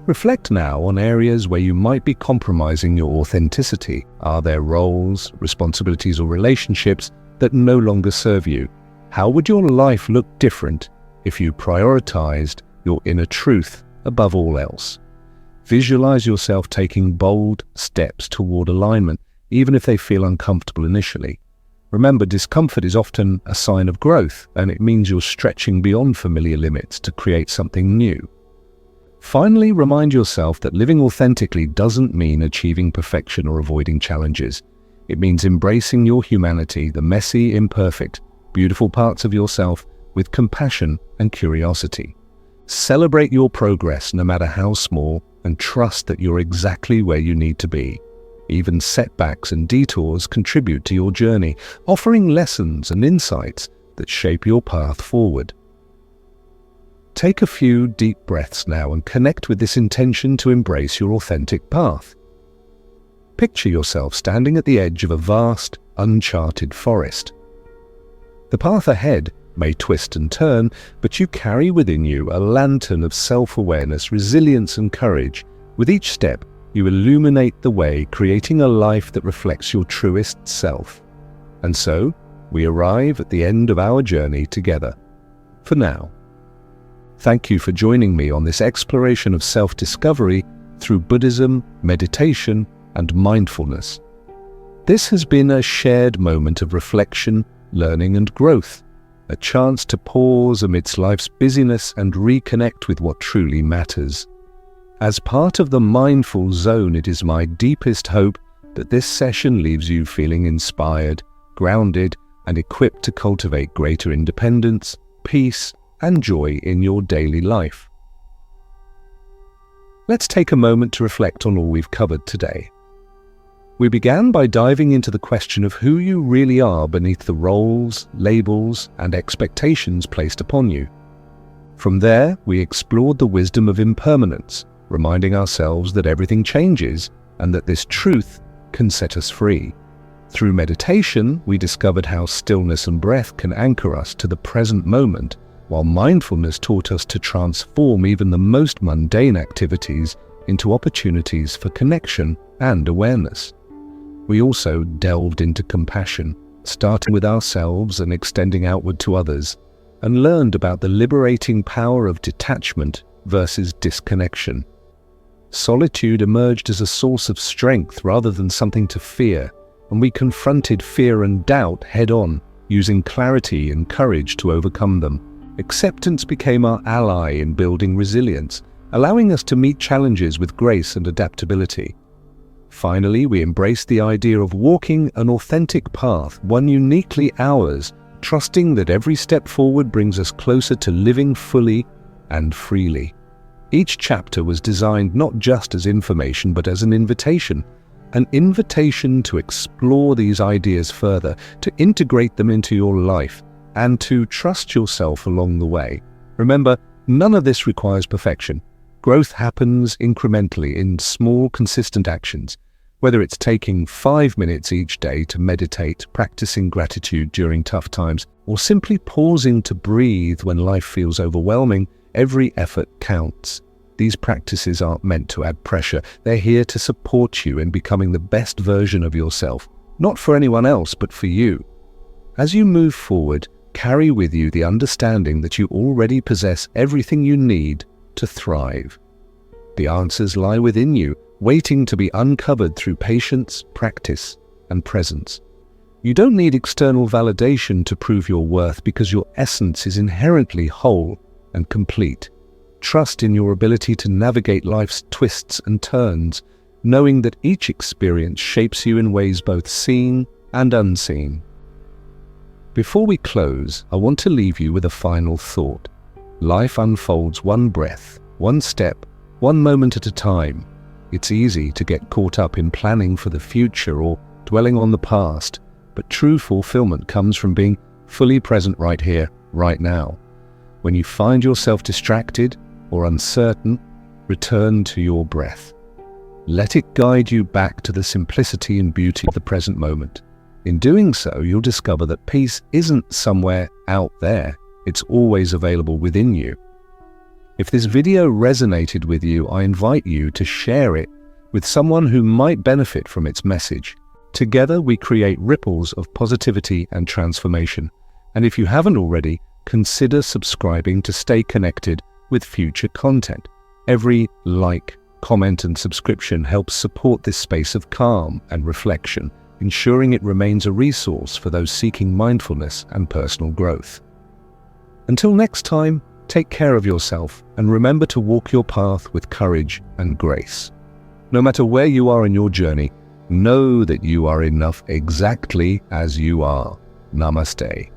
Reflect now on areas where you might be compromising your authenticity. Are there roles, responsibilities, or relationships that no longer serve you? How would your life look different if you prioritized your inner truth above all else? Visualize yourself taking bold steps toward alignment, even if they feel uncomfortable initially. Remember, discomfort is often a sign of growth, and it means you're stretching beyond familiar limits to create something new. Finally, remind yourself that living authentically doesn't mean achieving perfection or avoiding challenges. It means embracing your humanity, the messy, imperfect, beautiful parts of yourself, with compassion and curiosity. Celebrate your progress, no matter how small, and trust that you're exactly where you need to be. Even setbacks and detours contribute to your journey, offering lessons and insights that shape your path forward. Take a few deep breaths now and connect with this intention to embrace your authentic path. Picture yourself standing at the edge of a vast, uncharted forest. The path ahead may twist and turn, but you carry within you a lantern of self-awareness, resilience, and courage. With each step, you illuminate the way, creating a life that reflects your truest self. And so, we arrive at the end of our journey together. For now, thank you for joining me on this exploration of self-discovery through Buddhism, meditation, and mindfulness. This has been a shared moment of reflection, learning, and growth, a chance to pause amidst life's busyness and reconnect with what truly matters. As part of the Mindful Zone, it is my deepest hope that this session leaves you feeling inspired, grounded, and equipped to cultivate greater independence, peace, and joy in your daily life. Let's take a moment to reflect on all we've covered today. We began by diving into the question of who you really are beneath the roles, labels, and expectations placed upon you. From there, we explored the wisdom of impermanence, reminding ourselves that everything changes and that this truth can set us free. Through meditation, we discovered how stillness and breath can anchor us to the present moment, while mindfulness taught us to transform even the most mundane activities into opportunities for connection and awareness. We also delved into compassion, starting with ourselves and extending outward to others, and learned about the liberating power of detachment versus disconnection. Solitude emerged as a source of strength rather than something to fear, and we confronted fear and doubt head-on, using clarity and courage to overcome them. Acceptance became our ally in building resilience, allowing us to meet challenges with grace and adaptability. Finally, we embraced the idea of walking an authentic path, one uniquely ours, trusting that every step forward brings us closer to living fully and freely. Each chapter was designed not just as information, but as an invitation to explore these ideas further, to integrate them into your life, and to trust yourself along the way. Remember, none of this requires perfection. Growth happens incrementally in small, consistent actions, whether it's taking 5 minutes each day to meditate, practicing gratitude during tough times, or simply pausing to breathe when life feels overwhelming. Every effort counts. These practices aren't meant to add pressure. They're here to support you in becoming the best version of yourself, not for anyone else, but for you. As you move forward, carry with you the understanding that you already possess everything you need to thrive. The answers lie within you, waiting to be uncovered through patience, practice, and presence. You don't need external validation to prove your worth because your essence is inherently whole and complete. Trust in your ability to navigate life's twists and turns, knowing that each experience shapes you in ways both seen and unseen. Before we close, I want to leave you with a final thought. Life unfolds one breath, one step, one moment at a time. It's easy to get caught up in planning for the future or dwelling on the past, but true fulfillment comes from being fully present right here, right now. When you find yourself distracted or uncertain, return to your breath. Let it guide you back to the simplicity and beauty of the present moment. In doing so, you'll discover that peace isn't somewhere out there. It's always available within you. If this video resonated with you, I invite you to share it with someone who might benefit from its message. Together, we create ripples of positivity and transformation. And if you haven't already, consider subscribing to stay connected with future content. Every like, comment, and subscription helps support this space of calm and reflection, ensuring it remains a resource for those seeking mindfulness and personal growth. Until next time, take care of yourself and remember to walk your path with courage and grace. No matter where you are in your journey, know that you are enough exactly as you are. Namaste.